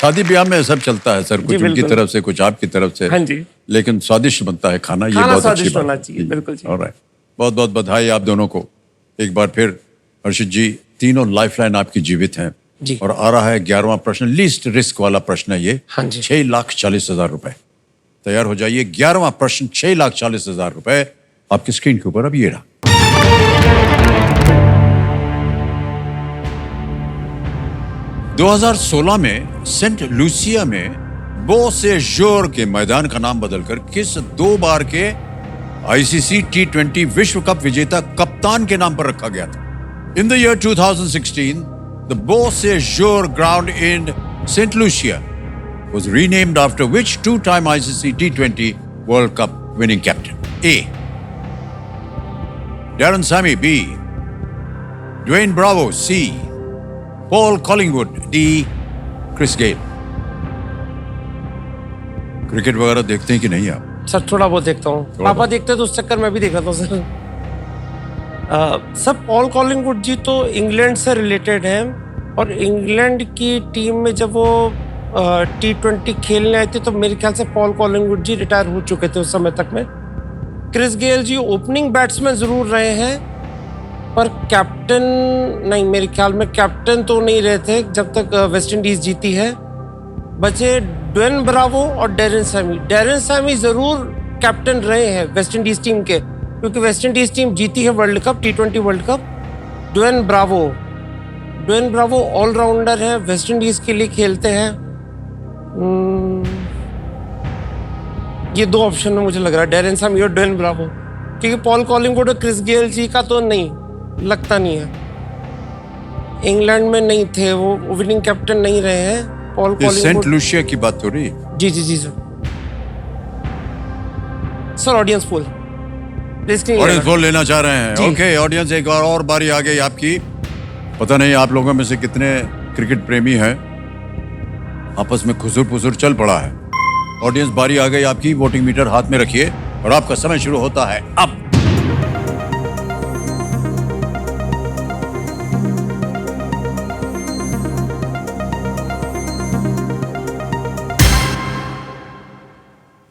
शादी ब्याह में सब चलता है सर, कुछ उनकी तरफ से कुछ आपकी तरफ से. हाँ जी. लेकिन स्वादिष्ट बनता है खाना, ये खाना बहुत अच्छी स्वादिष्ट बात होना है. चाहिए, बिल्कुल जी. ऑलराइट. बहुत बहुत बधाई आप दोनों को एक बार फिर. हर्षित जी, तीनों लाइफलाइन आपकी जीवित हैं. जी. और आ रहा है 11वां प्रश्न, लीस्ट रिस्क वाला प्रश्न है ये. हाँ जी. 6,40,000 रुपए. तैयार हो जाइए. 11वां प्रश्न, 6,40,000 रुपए आपकी स्क्रीन के ऊपर अब ये रहा. दो 2016 में सेंट लूसिया में बो से जोर के मैदान का नाम बदलकर किस 2 बार के आईसीसी T20 विश्व कप विजेता कप्तान के नाम पर रखा गया था? In the year 2016, the Beausejour ground in Saint Lucia was renamed after which 2-time ICC T20 World Cup winning captain? A. Darren Sammy. B. Dwayne Bravo. C. Paul Collingwood. D. Chris Gayle. Cricket वगैरह देखते हैं कि नहीं आप? Sir थोड़ा बहुत देखता हूँ. पापा देखते हैं तो उस चक्कर में भी देख रहा था सर. सर पॉल कॉलिंगवुड जी तो इंग्लैंड से रिलेटेड हैं, और इंग्लैंड की टीम में जब वो T20 खेलने आए थे तो मेरे ख्याल से पॉल कॉलिंगवुड जी रिटायर हो चुके थे उस समय तक में. क्रिस गेल जी ओपनिंग बैट्समैन जरूर रहे हैं, पर कैप्टन नहीं, मेरे ख्याल में कैप्टन तो नहीं रहे थे जब तक वेस्ट इंडीज जीती है. बचे ड्वेन ब्रावो और डेरेन सैमी. डेरेन सैमी जरूर कैप्टन रहे हैं वेस्ट इंडीज टीम के, क्योंकि वेस्ट इंडीज टीम जीती है world cup, T20 world cup. Dwayne Bravo allrounder है, वेस्ट इंडीज के लिए खेलते हैं. ये 2 ऑप्शन में मुझे लग रहा है, डेरेन सैमी और ड्वेन ब्रावो, क्योंकि पॉल कॉलिंगवुड और क्रिस गेल जी का तो नहीं लगता, नहीं है. इंग्लैंड में नहीं थे वो, विनिंग कैप्टन नहीं रहे हैं पॉल कॉलिंगवुड. सेंट लूसिया की बात हो रही? जी जी जी sir. Sir audience poll. Audience poll लेना चाह रहे हैं? ओके ऑडियंस, एक बार और बारी आ गई आपकी. पता नहीं आप लोगों में से कितने क्रिकेट प्रेमी हैं, आपस में खुसुर पुसुर चल पड़ा है. ऑडियंस, बारी आ गई आपकी. वोटिंग मीटर हाथ में रखिए और आपका समय शुरू होता है अब.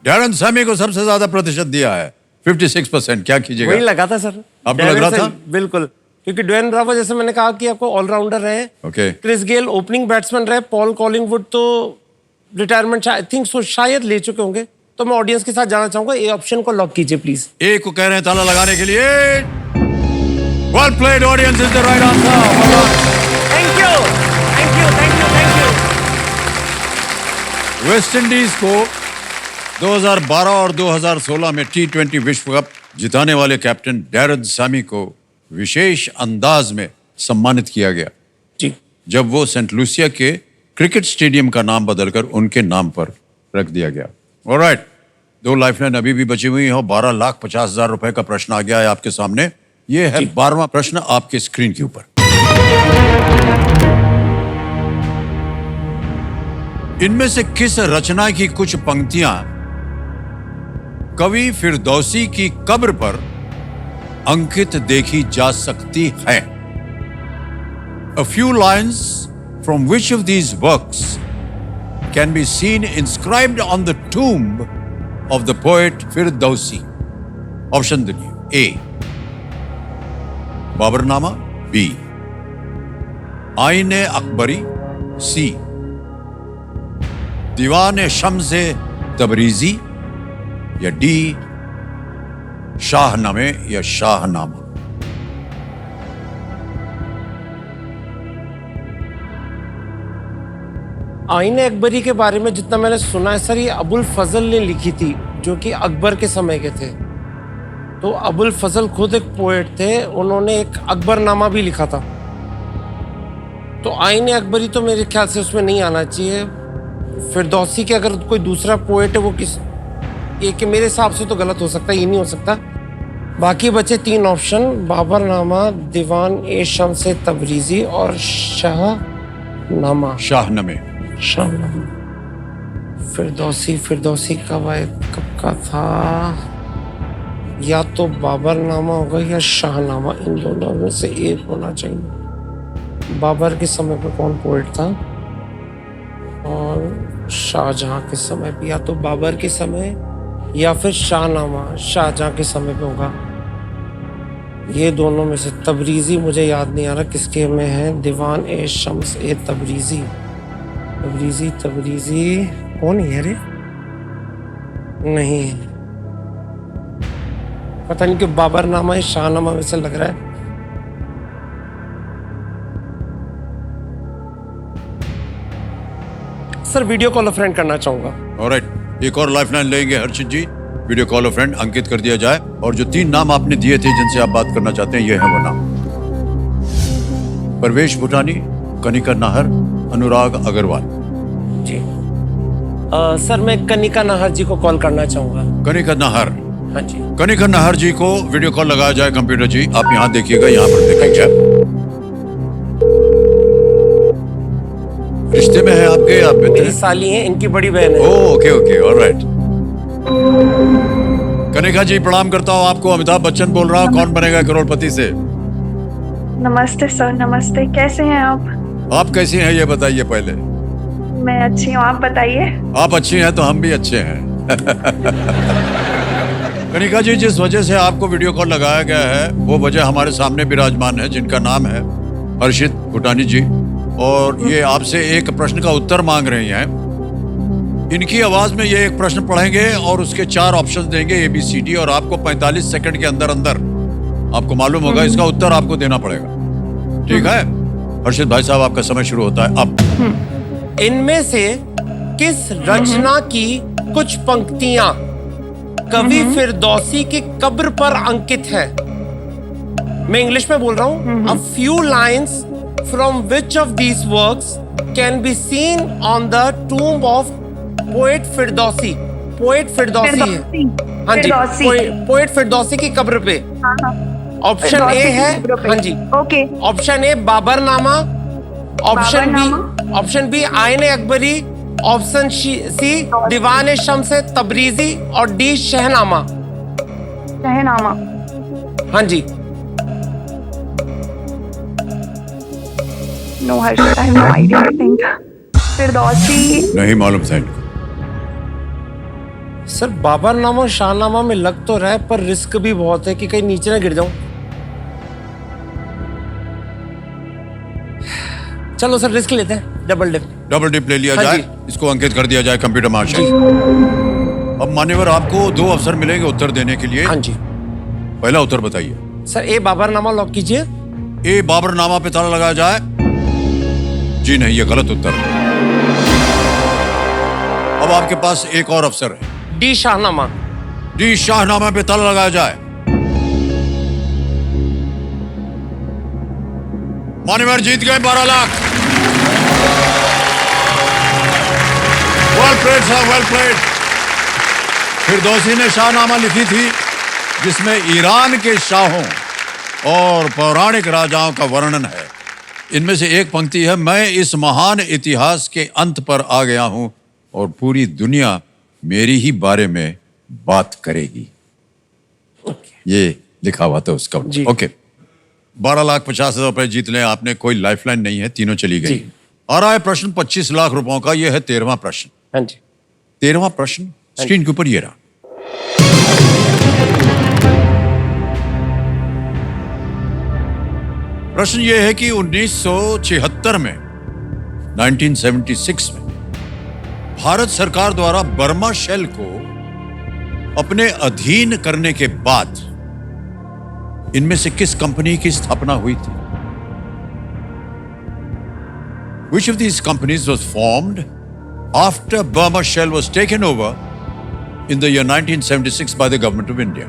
डैरेन सैमी को सबसे ज्यादा प्रतिशत दिया है, 56%. क्या कीजिएगा? वही लगा था सर. आपको लग रहा था? बिल्कुल, क्योंकि ड्वेन ब्रावो जैसे मैंने कहा कि आपको ऑलराउंडर रहे, okay Chris Gayle opening batsman रहे, पॉल कॉलिंगवुड तो रिटायरमेंट आई थिंक सो शायद ले चुके होंगे। तो मैं ऑडियंस के साथ जाना चाहूंगा, ए ऑप्शन को लॉक कीजिए प्लीज। ए को कह रहे हैं ताला लगाने के लिए। Well played audience is the right answer. Thank you thank you thank you thank you. West Indies को 2012 और 2016 में T20 विश्व कप जिताने वाले कैप्टन डैरेन सामी को विशेष अंदाज में सम्मानित किया गया जी, जब वो सेंट लूसिया के क्रिकेट स्टेडियम का नाम बदलकर उनके नाम पर रख दिया गया। ऑलराइट, 2 लाइफलाइन अभी भी बची हुई है। 12,50,000 रुपए का प्रश्न आ गया है आपके सामने। ये है 12वां प्रश्न आपके स्क्रीन के ऊपर। इनमें से किस रचना की कुछ पंक्तियां कवि फिरदौसी की कब्र पर अंकित देखी जा सकती है? A few lines from which of these works can be seen inscribed on the tomb of the poet Firdausi? Option देखिए। ए बाबरनामा, बी आईने अकबरी, सी दीवाने शम्से तबरीजी, या डी शाहनामे या शाहनामा। आईने अकबरी के बारे में जितना मैंने सुना है सर, ये अबुल फजल ने लिखी थी, जो कि अकबर के समय के थे। तो अबुल फजल खुद एक पोएट थे, उन्होंने एक अकबरनामा भी लिखा था। तो आईने अकबरी तो मेरे ख्याल से उसमें नहीं आना चाहिए। फिरदौसी के अगर कोई दूसरा पोएट है वो किस, ये कि मेरे हिसाब से तो गलत हो सकता है, ये नहीं हो सकता। बाकी बचे 3 ऑप्शन, बाबरनामा, दीवान ए शम्से तबरीजी और शाहनामा। शाहनामे। शाहनामा। फिरदौसी कब का था? या तो बाबरनामा होगा या शाहनामा, इन दोनों में से एक होना चाहिए। बाबर के समय पे कौन पोएट था और शाहजहां के समय पे? या तो बाबर के समय या फिर शाहनामा शाहजहां के समय पे होगा। ये दोनों में से तबरीजी मुझे याद नहीं आ रहा किसके में है। दीवान ए शम्स ए तबरीजी कौन है रे? नहीं, पता नहीं क्यों बाबरनामा या शाहनामा में से लग रहा है। सर वीडियो कॉल फ्रेंड करना चाहूंगा। ऑलराइट, एक और लाइफलाइन लेंगे हर्षित जी। वीडियो कॉल फ्रेंड अंकित कर दिया जाए और जो 3 नाम आपने दिए थे जिनसे आप बात करना चाहते हैं, ये है वो नाम। परवेश भूटानी, कनिका नाहर, अनुराग अग्रवाल। जी सर, मैं कनिका नाहर जी को कॉल करना चाहूंगा। कनिका नाहर। हाँ जी। कनिका नाहर जी को वीडियो कॉल लगाया जाए। कंप्यूटर जी आप यहाँ देखिएगा, यहाँ पर देखेंगे। रिश्ते में है आपके? आप मेरी साली हैं, इनकी बड़ी बहन है। Okay okay, alright. Kanika ji प्रणाम करता हूँ आपको। अमिताभ बच्चन बोल रहा हूँ, कौन बनेगा करोड़पति से। नमस्ते सर, नमस्ते। कैसे हैं आप? आप कैसी हैं ये बताइए पहले। मैं अच्छी हूँ, आप बताइए। आप अच्छी हैं तो हम भी अच्छे हैं। कनिका जी, जिस वजह से आपको वीडियो कॉल लगाया गया है वो वजह हमारे सामने विराजमान है, जिनका नाम है हर्षित भूटानी जी, और ये आपसे एक प्रश्न का उत्तर मांग रही हैं। इनकी आवाज में ये एक प्रश्न पढ़ेंगे और उसके 4 ऑप्शन देंगे ABCD, और आपको 45 सेकंड के अंदर अंदर आपको मालूम होगा इसका उत्तर आपको देना पड़ेगा। ठीक है हर्षित भाई साहब, आपका समय शुरू होता है अब। इनमें से किस रचना की कुछ पंक्तियां कवि फिरदौसी की कब्र पर अंकित है? मैं इंग्लिश में बोल रहा हूं। A few lines from which of these works can be seen on the tomb of poet Firdausi? Poet Firdausi है। हाँ जी, पोएट फिरदौसी की कब्र पे। ऑप्शन ए है, हाँ जी, okay. Option A Baburnama, option B Ain-e Akbari, option C दीवान शम्से तबरीजी और डी शहनामा। शहनामा। हाँ जी। No Harshit, I have no idea. I think Firdausi. नहीं मालूम था इनको। सर बाबरनामा शाहनामा में लग तो रहा है, पर रिस्क भी बहुत है कि कहीं नीचे ना गिर जाऊं। चलो सर रिस्क लेते हैं, डबल डिप। डबल डिप ले लिया हाँ जाए, जी। इसको अंकित कर दिया जाए कंप्यूटर मार्शल। अब मान्यवर आपको 2 अवसर मिलेंगे उत्तर देने के लिए। हाँ जी पहला उत्तर बताइए। सर, ए बाबरनामा लॉक कीजिए। ए बाबरनामा पे ताला लगाया जाए। जी नहीं, ये गलत उत्तर है। अब आपके पास एक और अवसर है। डी शाहनामा। डी शाहनामा पे ताला लगाया जाए। मान्यवर जीत गए 12 lakh. Well played sir, well played. Firdausi ने शाहनामा लिखी थी जिसमें ईरान के शाहों और पौराणिक राजाओं का वर्णन है। इनमें से एक पंक्ति है, मैं इस महान इतिहास के अंत पर आ गया हूं और पूरी दुनिया मेरी ही बारे में बात करेगी। ये लिखा हुआ था उसका। ओके, 12,50,000 रुपए जीत लें आपने। कोई लाइफलाइन नहीं है, तीनों चली गई। आ रहा है प्रश्न 25 लाख रुपयों का। यह है 13वां प्रश्न। हाँ जी 13वां प्रश्न स्क्रीन के ऊपर ये रहा। प्रश्न यह है कि 1976 में 1976 में भारत सरकार द्वारा बर्मा शेल को अपने अधीन करने के बाद इनमें से किस कंपनी की स्थापना हुई थी? Which of these companies was formed after Burma Shell was taken over in the year 1976 by the government of India?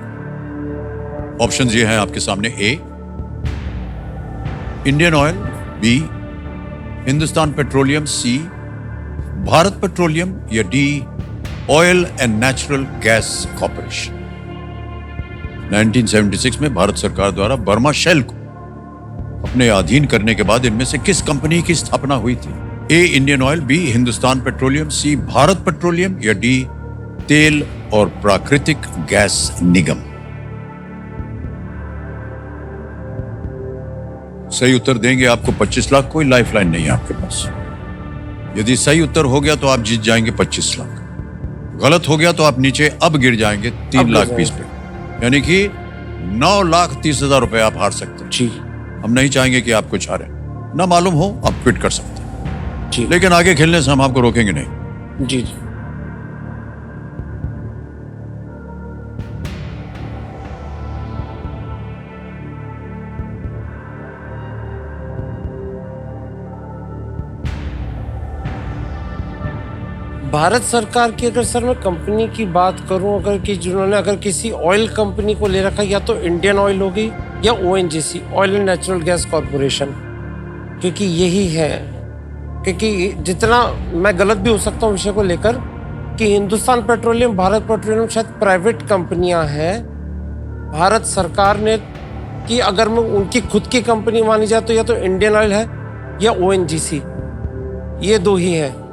Options ये हैं आपके सामने। A, Indian Oil, B, Hindustan Petroleum, C, Bharat Petroleum, या D, Oil and Natural Gas Corporation. 1976 में भारत सरकार द्वारा Burma shell को अपने अधीन करने के बाद इनमें से किस कंपनी की स्थापना हुई थी? A, Indian Oil, B, Hindustan Petroleum, C, Bharat Petroleum, या डी, तेल और प्राकृतिक गैस निगम। सही उत्तर देंगे आपको 25 लाख। कोई लाइफलाइन नहीं है आपके पास। यदि सही उत्तर हो गया तो आप जीत जाएंगे 25 लाख। गलत हो गया तो आप नीचे अब गिर जाएंगे 3 लाख 20 पे, यानी कि 9,30,000 रुपए आप हार सकते हैं। जी हम नहीं चाहेंगे कि आप कुछ हारें। ना मालूम हो आप क्विट कर सकते हैं जी लेकिन आगे खेलने से हम आपको रोकेंगे नहीं। जी जी भारत सरकार की अगर सर मैं कंपनी की बात करूं, अगर कि जिन्होंने अगर किसी ऑयल कंपनी को ले रखा, या तो इंडियन ऑयल होगी या ONGC, oil and Natural gas corporation, क्योंकि यही है। क्योंकि जितना मैं गलत भी हो सकता हूं विषय को लेकर कि हिंदुस्तान पेट्रोलियम, भारत पेट्रोलियम शायद प्राइवेट कंपनियां हैं। भारत सरकार ने कि अगर मैं उनकी खुद की कंपनी मानी जाए तो या तो इंडियन ऑयल है या ओएनजीसी, ये दो ही है।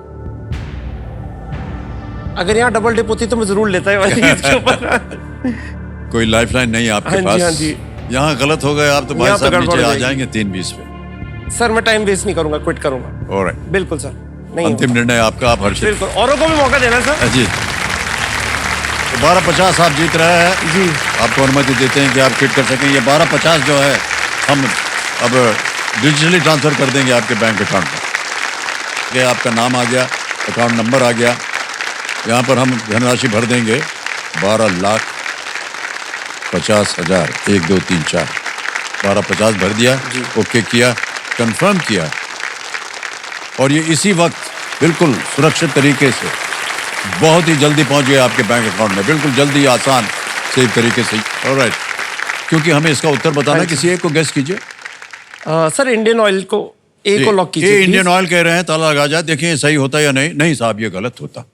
अगर यहाँ डबल डिप होती तो मैं जरूर लेता है इसके ऊपर। कोई लाइफलाइन नहीं है आपके हाँ जी, पास। हाँ जी। यहाँ गलत हो गए आप तो भाई यहाँ तो साहब गड़बड़ नीचे आ हो जाएगी। जाएंगे 3-20 पे। सर मैं टाइम वेस्ट नहीं करूंगा, क्विट करूंगा। ऑलराइट, बिल्कुल सर, नहीं अंतिम निर्णय आपका। आप हर्षित। बिल्कुल, औरों को भी मौका देना सर। जी, तो 12,50 आप जीत रहे हैं जी। आपको अनुमति देते हैं कि आप क्विट कर सकें। ये 12,50 जो है हम अब डिजिटली ट्रांसफर कर देंगे आपके बैंक अकाउंट में। ये आपका नाम आ गया, अकाउंट नंबर आ गया, यहाँ पर हम धनराशि भर देंगे 12,50,000। 1 2 3 4 12,50 भर दिया, ओके किया, कंफर्म किया, और ये इसी वक्त बिल्कुल सुरक्षित तरीके से बहुत ही जल्दी पहुंच गया आपके बैंक अकाउंट में। बिल्कुल जल्दी, आसान, सेफ तरीके से। ऑलराइट, क्योंकि हमें इसका उत्तर बताना, किसी एक को गेस कीजिए। सर इंडियन ऑयल को ए को लॉक कीजिए। ये इंडियन ऑयल कह रहे हैं, ताला लगा जाए। देखिए ये सही होता या नहीं। नहीं साहब, ये गलत होता।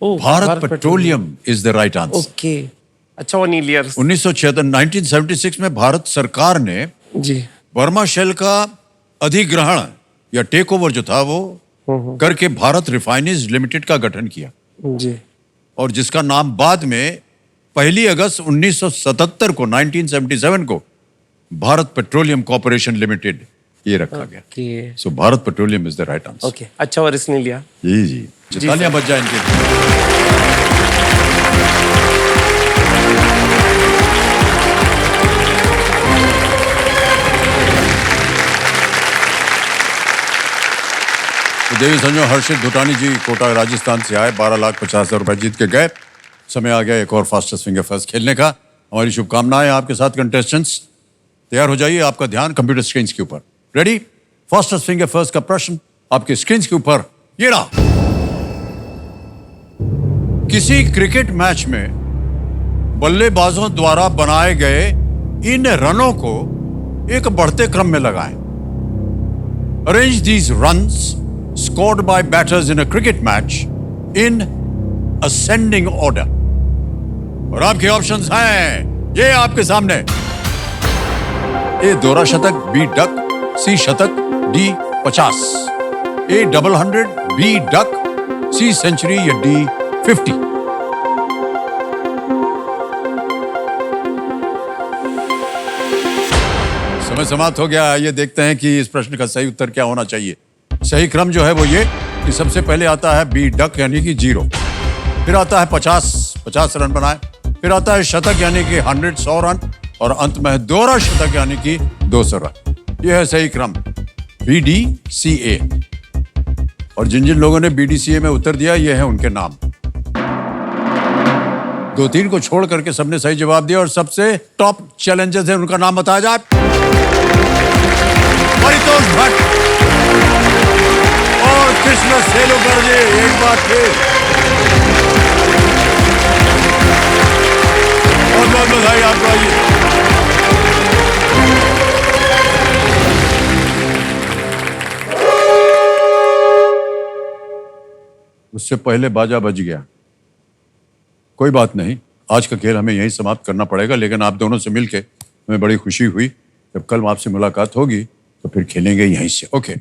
Bharat petroleum is the right answer. Okay, अच्छा 1 ईयर्स 1976 में भारत सरकार ने जी बर्मा शेल का अधिग्रहण या टेक ओवर जो था वो करके भारत रिफाइनरीज लिमिटेड का गठन किया, जी, और जिसका नाम बाद में 1 अगस्त 1977 को 1977 को भारत पेट्रोलियम कॉर्पोरेशन लिमिटेड ये रखा गया। Okay so Bharat petroleum is the right answer. Okay, अच्छा और इसने लिया। जी जी, तालियां बज जाए इनके लिए। देवी संजो हर्षित धुटानी जी कोटा राजस्थान से आए, 12,50,000 रुपए जीत के गए। समय आ गया एक और फास्टेस्ट फिंगर फर्स्ट खेलने का। हमारी शुभकामनाएं आपके साथ। कंटेस्टेंट्स तैयार हो जाइए, आपका ध्यान कंप्यूटर स्क्रीन के ऊपर। रेडी? फास्टेस्ट फिंगर फर्स्ट का प्रश्न आपके स्क्रीन के ऊपर ये रहा। किसी क्रिकेट मैच में बल्लेबाजों द्वारा बनाए गए इन रनों को एक बढ़ते क्रम में लगाएं। Arrange these runs scored by batters in a cricket match in ascending order. और आपके ऑप्शंस हैं ये आपके सामने। ए दोहरा शतक, बी डक, सी शतक, D 50। A double 100, B duck, C century या डी 50। समय समाप्त हो गया। ये देखते हैं कि इस प्रश्न का सही उत्तर क्या होना चाहिए। सही क्रम जो है वो ये कि सबसे पहले आता है बी डक यानी कि 0, फिर आता है 50 रन बनाए, फिर आता है शतक यानी कि 100 रन, और अंत में है दोहरा शतक यानी कि 200 रन। यह है सही क्रम BDCA। और जिन जिन लोगों ने BDCA में उत्तर दिया ये है उनके नाम। 2-3 को छोड़ करके सबने सही जवाब दिया और सबसे टॉप चैलेंजर्स है उनका नाम बताया जाए। परितोष भट्ट और कृष्ण सेलुकर जी, एक बार फिर बहुत बहुत बधाई आपको। आइए उससे पहले बाजा बज गया। कोई बात नहीं, आज का खेल हमें यहीं समाप्त करना पड़ेगा, लेकिन आप दोनों से मिलके हमें बड़ी खुशी हुई। जब कल आपसे मुलाकात होगी तो फिर खेलेंगे यहीं से। ओके।